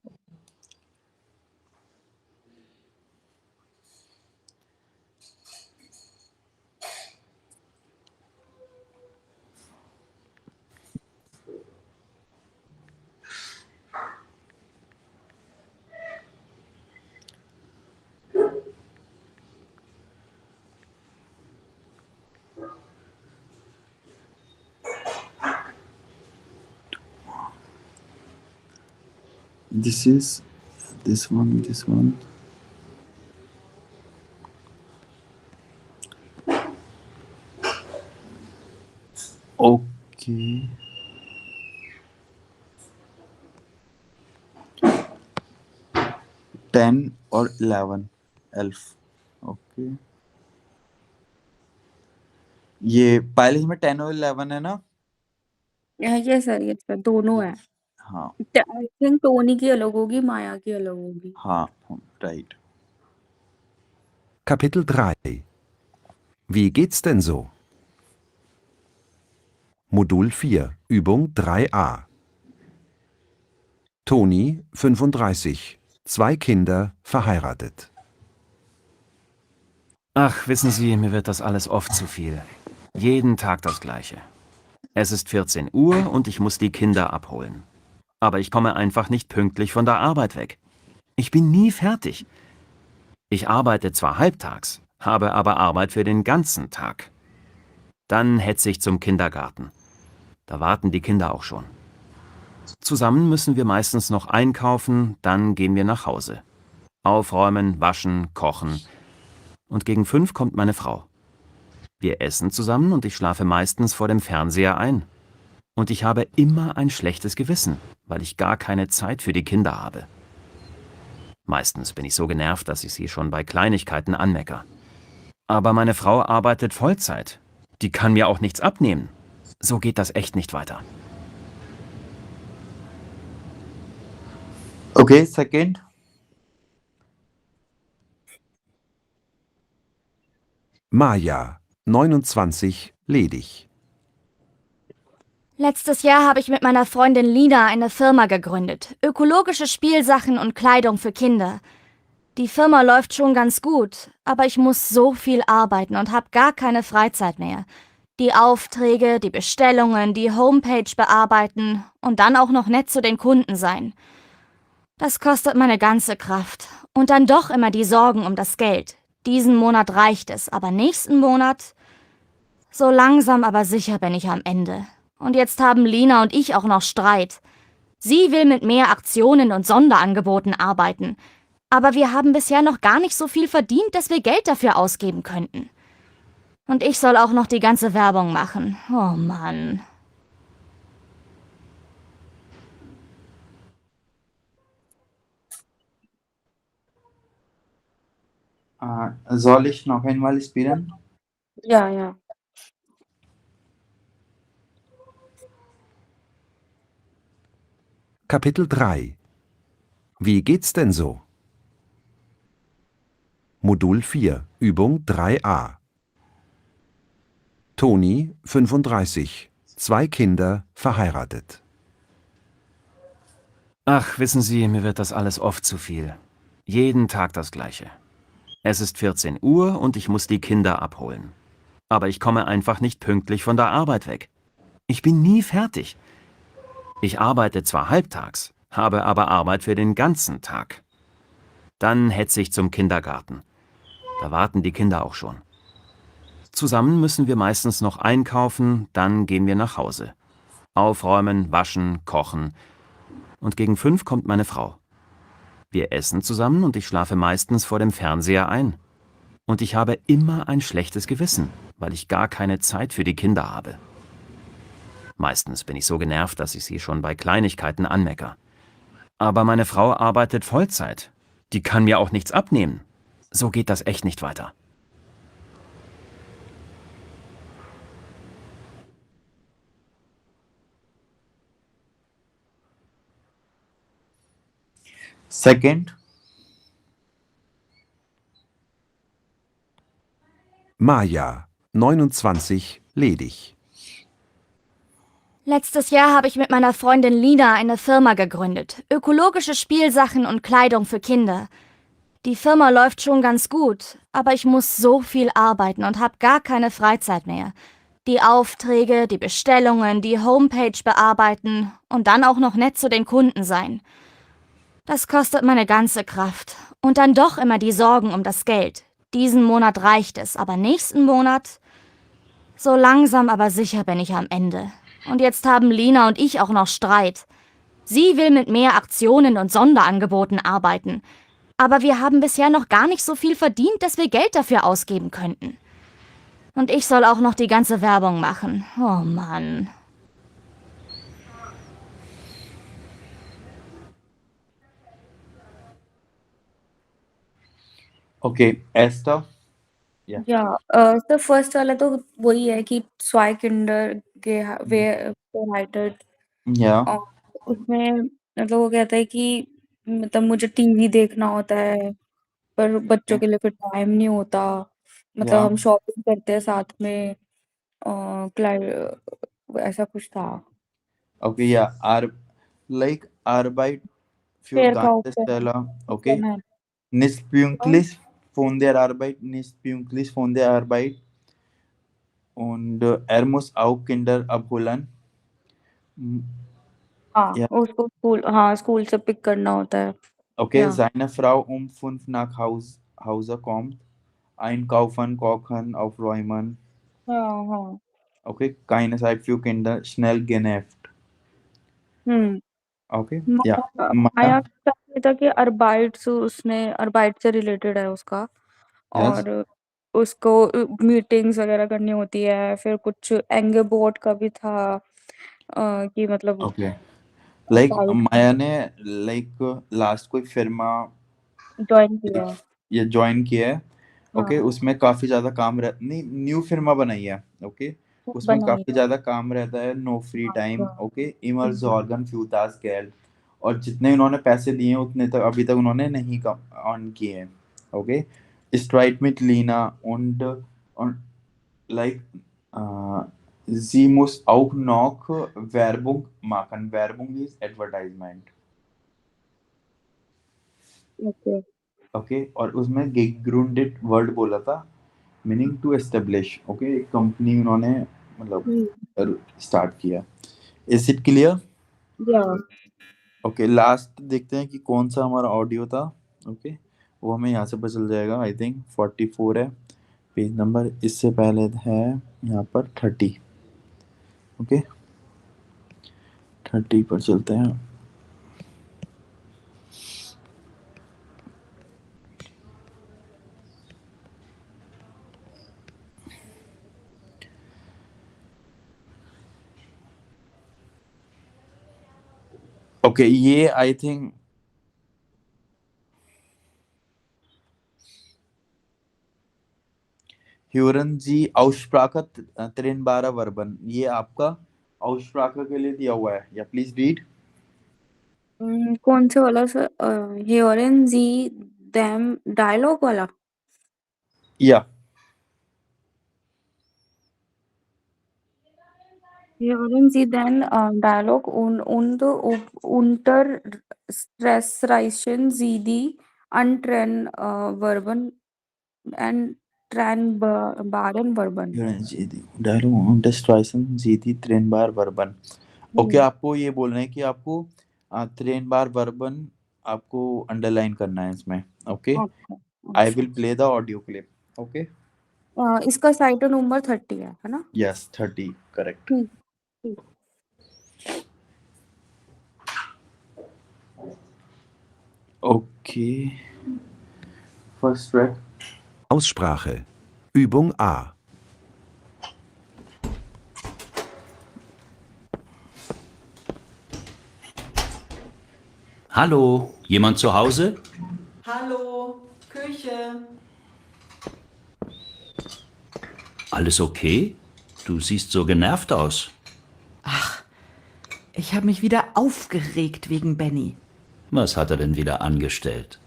this is this one okay 10 और 11 elf ओके ये पहले में 10 और 11 है ना ये सर दोनों है हाँ आई थिंक टोनी की अलग होगी माया की अलग होगी हाँ right Kapitel 3 Wie geht's denn so? Modul 4, Übung 3a. Toni, 35, 2 Kinder, verheiratet. Ach, wissen Sie, mir wird das alles oft zu viel. Jeden Tag das Gleiche. Es ist 14 Uhr und ich muss die Kinder abholen. Aber ich komme einfach nicht pünktlich von der Arbeit weg. Ich bin nie fertig. Ich arbeite zwar halbtags, habe aber Arbeit für den ganzen Tag. Dann hetze ich zum Kindergarten. Da warten die Kinder auch schon. Zusammen müssen wir meistens noch einkaufen, dann gehen wir nach Hause. Aufräumen, waschen, kochen. Und gegen 5 kommt meine Frau. Wir essen zusammen und ich schlafe meistens vor dem Fernseher ein. Und ich habe immer ein schlechtes Gewissen, weil ich gar keine Zeit für die Kinder habe. Meistens bin ich so genervt, dass ich sie schon bei Kleinigkeiten anmecker. Aber meine Frau arbeitet Vollzeit. Die kann mir auch nichts abnehmen. So geht das echt nicht weiter. Okay, second. Maja, 29, ledig. Letztes Jahr habe ich mit meiner Freundin Lina eine Firma gegründet. Ökologische Spielsachen und Kleidung für Kinder. Die Firma läuft schon ganz gut, aber ich muss so viel arbeiten und habe gar keine Freizeit mehr. Die Aufträge, die Bestellungen, die Homepage bearbeiten und dann auch noch nett zu den Kunden sein. Das kostet meine ganze Kraft. Und dann doch immer die Sorgen um das Geld. Diesen Monat reicht es, aber nächsten Monat... So langsam aber sicher bin ich am Ende. Und jetzt haben Lina und ich auch noch Streit. Sie will mit mehr Aktionen und Sonderangeboten arbeiten. Aber wir haben bisher noch gar nicht so viel verdient, dass wir Geld dafür ausgeben könnten. Und ich soll auch noch die ganze Werbung machen. Oh Mann. Soll ich noch einmal spielen? Ja, ja. Kapitel 3. Wie geht's denn so? Modul 4, Übung 3a. Toni, 35, 2 Kinder, verheiratet. Ach, wissen Sie, mir wird das alles oft zu viel. Jeden Tag das Gleiche. Es ist 14 Uhr und ich muss die Kinder abholen. Aber ich komme einfach nicht pünktlich von der Arbeit weg. Ich bin nie fertig. Ich arbeite zwar halbtags, habe aber Arbeit für den ganzen Tag. Dann hetze ich zum Kindergarten. Da warten die Kinder auch schon. Zusammen müssen wir meistens noch einkaufen, dann gehen wir nach Hause. Aufräumen, waschen, kochen. Und gegen 5 kommt meine Frau. Wir essen zusammen und ich schlafe meistens vor dem Fernseher ein. Und ich habe immer ein schlechtes Gewissen, weil ich gar keine Zeit für die Kinder habe. Meistens bin ich so genervt, dass ich sie schon bei Kleinigkeiten anmecker. Aber meine Frau arbeitet Vollzeit. Die kann mir auch nichts abnehmen. So geht das echt nicht weiter. Second, Maja, 29, ledig. Letztes Jahr habe ich mit meiner Freundin Lina eine Firma gegründet. Ökologische Spielsachen und Kleidung für Kinder. Die Firma läuft schon ganz gut, aber ich muss so viel arbeiten und habe gar keine Freizeit mehr. Die Aufträge, die Bestellungen, die Homepage bearbeiten und dann auch noch nett zu den Kunden sein. Das kostet meine ganze Kraft. Und dann doch immer die Sorgen um das Geld. Diesen Monat reicht es, aber nächsten Monat... So langsam aber sicher bin ich am Ende. Und jetzt haben Lina und ich auch noch Streit. Sie will mit mehr Aktionen und Sonderangeboten arbeiten. Aber wir haben bisher noch gar nicht so viel verdient, dass wir Geld dafür ausgeben könnten. Und ich soll auch noch die ganze Werbung machen. Oh Mann. okay, Esther. Ja. Ja, तो फर्स्ट वाला तो वही है कि स्वाई किंडर वेराइटेड Ja, और उसमें मतलब वो कहता है कि मतलब मुझे टीवी देखना होता है पर बच्चों के लिए फिर टाइम नहीं होता मतलब ja. हम शॉपिंग करते हैं साथ में ऐसा कुछ था Okay, ja. Like Arbeit für फिर Gastesteller. Okay. Nicht pünktlich von der Arbeit, nicht pünktlich von der Arbeit. Und er muss auch Kinder abholen. Mm, हाँ Ja, उसको स्कूल से पिक करना होता है okay. या Seine Frau 5 nach Hause kommt. Einkaufen, kochen, aufräumen. हाँ हाँ Okay, keine Zeit für Kinder. Schnell genervt. हम्म Okay, ja. माया Maya, माया का ये था कि अरबाइट से रिलेटेड है उसका yes. और उसको मीटिंग्स वगैरह करनी होती है फिर कुछ एंगे बोर्ड का भी था कि मतलब Okay. Like अरबाइट Maya ने like लास्ट कोई फिल्मा ज्वाइन किया है ये ज्वाइन किया है. ओके, हाँ उसमें काफी ज्यादा काम नहीं, न्यू फिल्मा बनाई है. ओके, उसमें बनाई काफी ज्यादा काम रहता है. नो फ्री है टाइम. हाँ ओके, इमर जॉर्गन फ्यूतास गैल. और जितने उन्होंने पैसे दिए हैं उतने तक अभी तक उन्होंने नहीं अर्न किए हैं. Okay, straight mit Lina und like sie muss auch noch Werbung machen. Werbung ist Advertisement. Okay okay, और उसमें gegründet वर्ड बोला था, मीनिंग टू एस्टेब्लिश. ओके, एक कंपनी उन्होंने मतलब स्टार्ट किया. Is it clear? या ओके, लास्ट देखते हैं कि कौन सा हमारा ऑडियो था. ओके, वो हमें यहाँ से पता चल जाएगा. आई थिंक 44 है पेज नंबर. इससे पहले है यहाँ पर 30. ओके, 30 पर चलते हैं. ओके, ये I think Hören Sie Aussprache trennbare Verben, ये आपका Aussprache के लिए दिया हुआ है, या प्लीज रीड. कौन से वाला सर? हियरिंग जी देम डायलॉग वाला. या Hören Sie den Dialog und unterstreichen Sie die Verben und trennbaren Verben. hören Sie die Dialog unterstreichen Sie die trennbare Verben. Okay, आपको ये बोलना है कि आपको trennbare Verben आपको अंडरलाइन करना है इसमें. ओके, अच्छा, आई अच्छा. Will play the audio clip. Okay, इसका साइटो नंबर 30 है ना? Yes 30 correct. ठीक, ठीक. Okay, first track. Aussprache. Übung A. Hallo, jemand zu Hause? Hallo, Küche. Alles okay? Du siehst so genervt aus. Ich habe mich wieder aufgeregt wegen Benny. Was hat er denn wieder angestellt?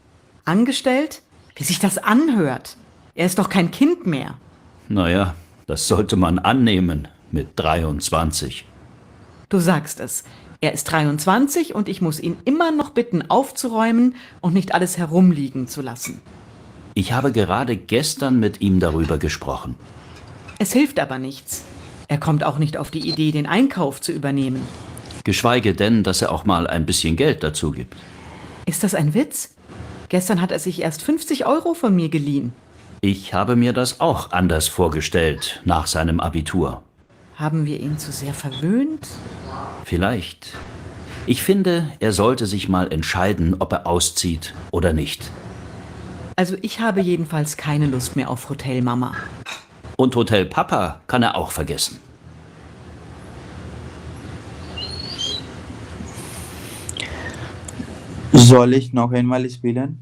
Angestellt? Wie sich das anhört. Er ist doch kein Kind mehr. Naja, das sollte man annehmen mit 23. Du sagst es. Er ist 23 und ich muss ihn immer noch bitten, aufzuräumen und nicht alles herumliegen zu lassen. Ich habe gerade gestern mit ihm darüber gesprochen. Es hilft aber nichts. Er kommt auch nicht auf die Idee, den Einkauf zu übernehmen. Geschweige denn, dass er auch mal ein bisschen Geld dazu gibt. Ist das ein Witz? Gestern hat er sich erst 50 € von mir geliehen. Ich habe mir das auch anders vorgestellt nach seinem Abitur. Haben wir ihn zu sehr verwöhnt? Vielleicht. Ich finde, er sollte sich mal entscheiden, ob er auszieht oder nicht. Also ich habe jedenfalls keine Lust mehr auf Hotelmama. Und Hotel Papa kann er auch vergessen. Soll ich noch einmal spielen?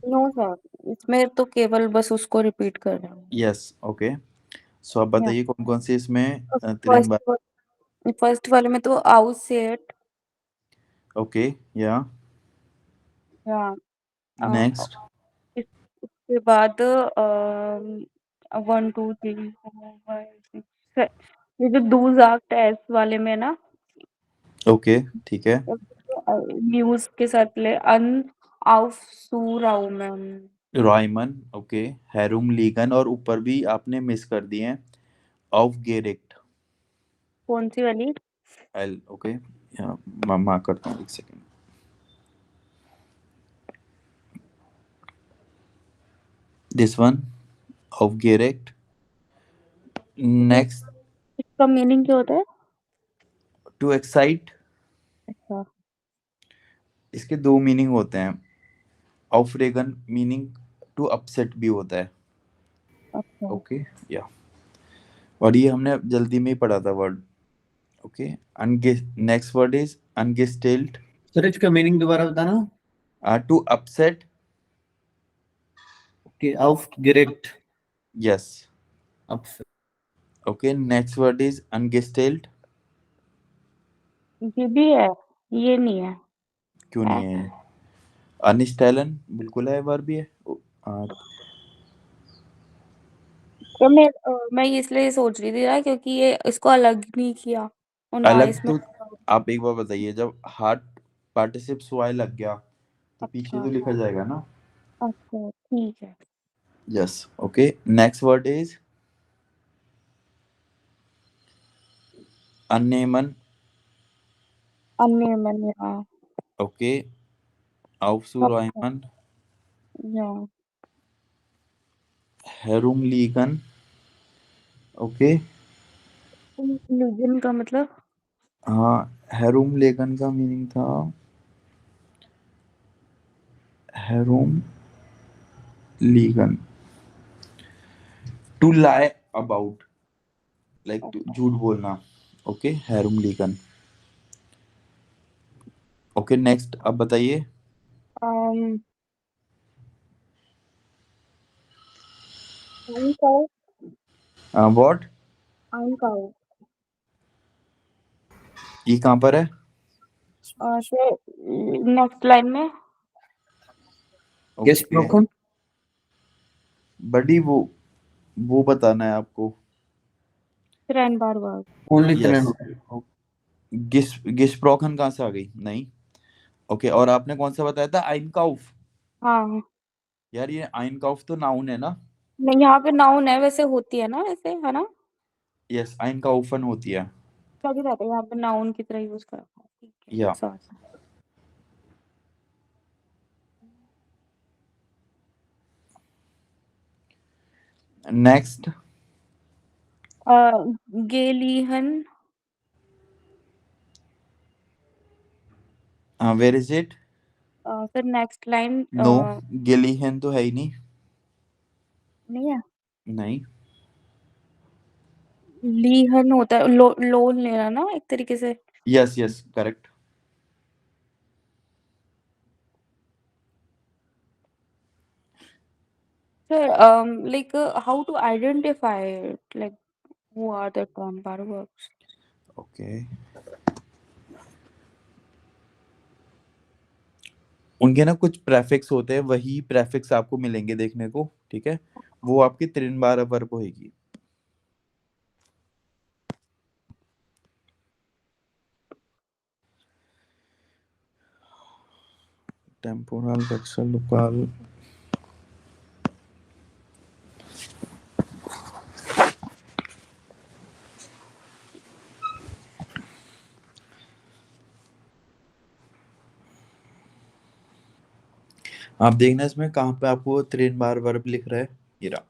No sir, इसमें तो केवल बस उसको रिपीट कर रहा हूँ. Yes okay. सो आप बताइए कौन कौन से इसमें फर्स्ट फर्स्ट वाले में तो आउट सेट. ओके या या नेक्स्ट. उसके बाद 1 2 3 4 5 6 ये जो दो जागट एस वाले में ना, ओके ठीक है. न्यूज के साथ ले अन आउफ सू राउ में. रॉयमन ओके. हैरूम लीगन, और ऊपर भी आपने मिस कर दिए हैं. ऑफ गेरेक्ट. कौन सी वाली? L okay. मैं मार्क करता हूँ एक सेकंड. दिस वन ऑफ गेरेक्ट. नेक्स्ट इसका मीनिंग क्या होता है? To excite. अच्छा, इसके दो मीनिंग होते हैं. ऑफ रेगन मीनिंग टू अपसेट भी होता है. अच्छा. ओके या, और ये हमने जल्दी में ही पढ़ा था word. Okay, next word is अनगेस्टेल्ड. सर इसका मीनिंग दोबारा बताना. To upset. Okay, aufgeregt. Yes. Upset. Okay, next word is अनगेस्टेल्ड. ये भी है, ये नहीं है. क्यों नहीं है? अनिस्टेलन बिल्कुल है, वर्ब भी है. तो मैं इसलिए सोच रही थी ना, क्योंकि ये इसको अलग नहीं किया और ना अलग इसमें. तो आप एक बार बताइए, जब हार्ट पार्टिसिप्स वाई लग गया तो पीछे अच्छा. तो लिखा जाएगा ना. अच्छा, ठीक है. Yes okay. Next word is अननेमन. अन्य मन, या ओके. aufzuräumen. या herumliegen. ओके. लिजन का मतलब? हाँ, herumliegen का मीनिंग था herumliegen, to lie about, like झूठ बोलना. Okay, herumliegen. ओके, नेक्स्ट अब बताइए. Einkauf. व्हाट? einkaufen। ये कहाँ पर है? सर नेक्स्ट लाइन में। Yes, okay broken. बड़ी वो बताना है आपको। trennbar verb। Only yes three. गिस्प्रोकन कहाँ से आ गई? नहीं। ओके और आपने कौन सा बताया था? आइनकाउफ। हाँ यार ये आइनकाउफ तो नाउन है ना? नहीं, यहाँ पे नाउन है, वैसे होती है ना, वैसे है ना, यस आइनकाउफन होती है। लग रहा था यहाँ पे नाउन की तरह यूज करा था। ठीक है या सॉरी। नेक्स्ट गेलीहन। Where is it? फिर नेक्स्ट लाइन नो गिलीहन तो है ही नहीं। नहीं है। नहीं लीहन होता है, लोन लेना ना एक तरीके से। Yes yes correct. फिर like how to identify it, like who are the trennbar verbs। Okay उनके ना कुछ प्रेफिक्स होते हैं, वही प्रेफिक्स आपको मिलेंगे देखने को, ठीक है? वो आपकी 3 बार वर्ब होगी। टेम्पोरल वेक्सल लोकल। आप देखना इसमें कहाँ पे आपको 3 बार वर्ब लिख रहा है। ये रहा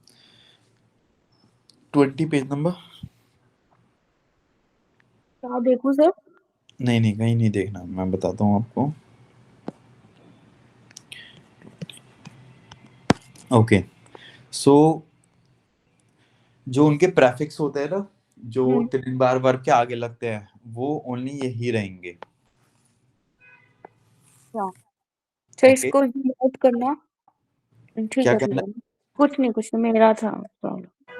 20 पेज नंबर। क्या देखूं सर? नहीं नहीं कहीं नहीं देखना, मैं बताता हूँ आपको। ओके सो जो उनके प्रेफिक्स होते हैं ना, जो 3 बार वर्ब के आगे लगते हैं, वो ओनली यही रहेंगे। क्या सर ओके इसको नोट करना। ठीक क्या है करना कुछ नहीं मेरा था प्रॉब्लम। है?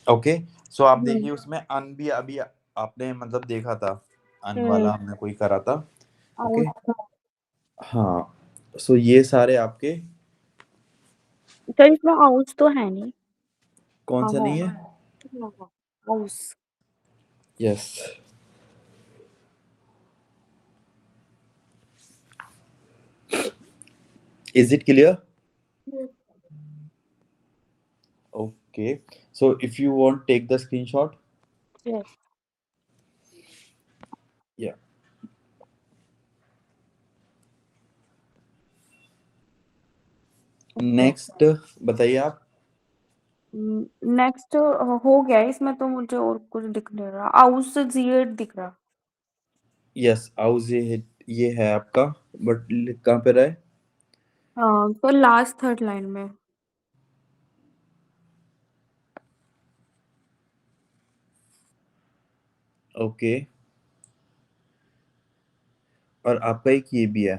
ओके सो आप देखिए उसमें अन भी अभी आपने मतलब देखा था, अन वाला हमने कोई करा था। ओके हाँ सो ये सारे आपके सर इसमें हाउस तो है नहीं। कौन हाँ सा नहीं है? House. Yes is it clear? Okay so if you want take the screenshot. Yes. या नेक्स्ट बताइए आप। नेक्स्ट हो गया इसमें, तो मुझे और कुछ दिख नहीं रहा। हाउस से जीएट दिख रहा। यस आउज ये है आपका, बट कहाँ पे रहा है? हाँ तो लास्ट थर्ड लाइन में। ओके और आपका एक ये भी है,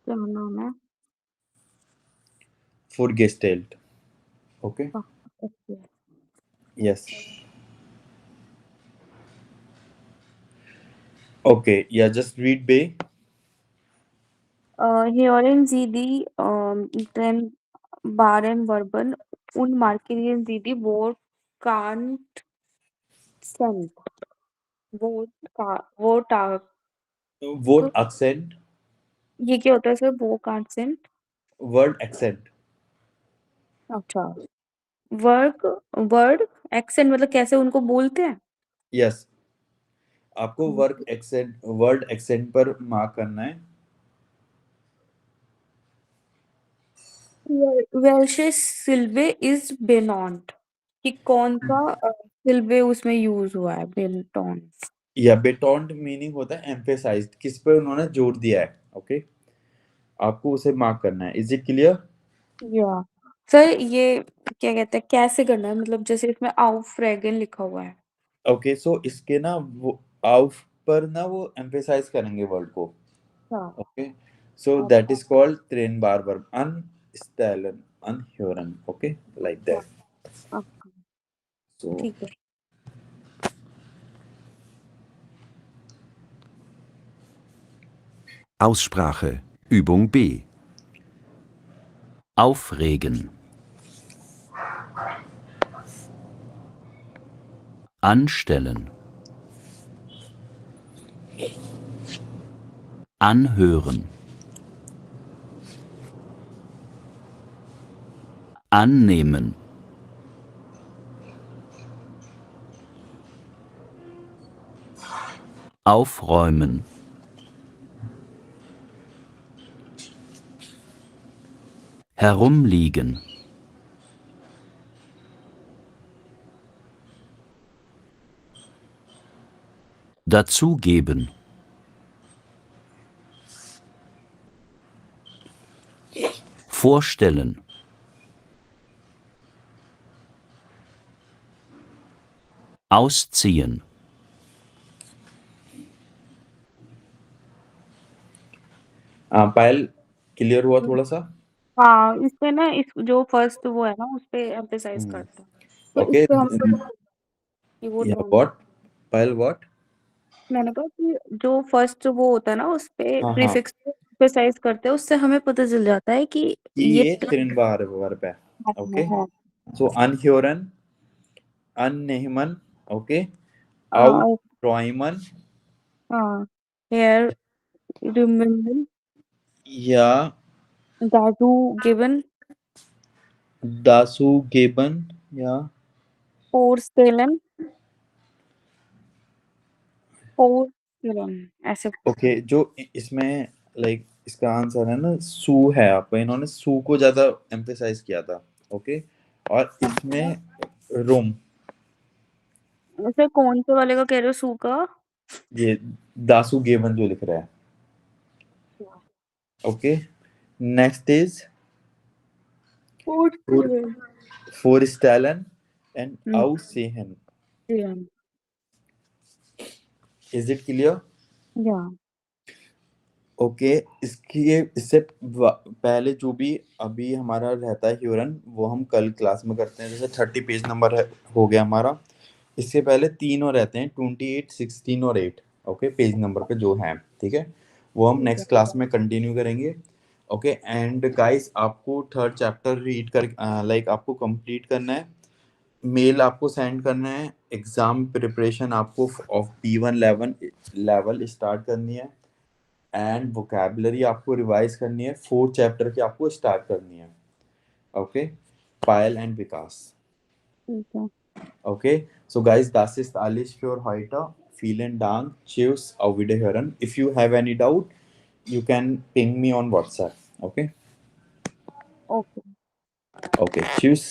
क्या नाम है? फॉर गेस्टेल्ट। Okay okay. यस ओके या जस्ट रीड बे। Hören Sie die trennbaren Verben und markieren Sie die Wortkanten। Wortag। Word accent. ये क्या होता है सर? Wortkanten। Word accent. अच्छा। वर्ड एक्सेंट मतलब कैसे उनको बोलते हैं? यस आपको वर्ड एक्सेंट पर मार्क करना है। Welche Silbe is benannt। कि कौन सा सिल्बे उसमें यूज हुआ है benannt। या बेटॉन्ड मीनिंग होता है एम्फेसाइज्ड, किस पे उन्होंने जोर दिया है। ओके आपको उसे मार्क करना है। Is it clear? या सर ये क्या कहते हैं, कैसे करना है? मतलब जैसे इसमें aufregen लिखा हुआ है। ओके सो इसके ना वो आउफ पर ना वो एम्फेसाइज करेंगे वर्ड को। हाँ। Okay so that is called 3 बार वर्ब अनस्टेलन anhören. Okay, like that. Okay, So ठीक है. Aussprache. Übung B. Aufregen. Anstellen. Anhören. Annehmen. Aufräumen. Herumliegen. Dazugeben. Vorstellen. Ausziehen. पायल क्लियर हुआ थोड़ा सा? हाँ, इस पे ना इस जो फर्स्ट वो है ना उस पे एम्फेसाइज करते हैं. तो Okay. इस पे हम कीबोर्ड Yeah, बोलना. what? Payal what? मैंने कहा कि जो फर्स्ट वो होता है ना उस पे हाँ हाँ प्रीफिक्स पे एम्फेसाइज करते हैं, उससे हमें पता चल जाता है कि कि ये ये त्रिन वर्ब है. Okay. है. So anhören, annehmen, okay, हाँ, aufräumen, हाँ, हेयर रिमेम्बर, ja, दादू गिवन, dazu geben, ja, पोर्स्टेलन, पोर्स्टेलन ऐसे. okay, जो इसमें लाइक इसका आंसर है ना सू है, आपको इन्होंने सू को ज्यादा एम्फेसाइज किया था. ओके, और इसमें रूम, वैसे कौन से वाले का कह रहे हो सू का? ये दासू गेवन जो लिख रहा है. ओके, नेक्स्ट इज पोर्स्टेलन. Vorstellen and aussehen. Is it clear? या ओके, इससे पहले जो भी अभी हमारा रहता है ह्यूरन, वो हम कल क्लास में करते हैं. जैसे 30 पेज नंबर हो गया हमारा. इससे पहले 3 और रहते हैं, 28, 16 और 8. ओके, पेज नंबर पे जो है, ठीक है, वो हम नेक्स्ट क्लास में कंटिन्यू करेंगे. ओके, एंड गाइस आपको थर्ड चैप्टर रीड कर लाइक आपको कंप्लीट करना है. मेल आपको सेंड करना है. एग्जाम प्रिपरेशन आपको ऑफ B1 लेवल स्टार्ट करनी है. एंड वोकैबुलरी आपको रिवाइज करनी है. 4th चैप्टर की आपको स्टार्ट करनी है. ओके, पायल एंड विकास. ठीक है. Okay, so guys, das ist alles für heute. Vielen Dank. Tschüss, auf Wiederhören. If you have any doubt, you can ping me on WhatsApp. Okay? Okay. Okay, tschüss.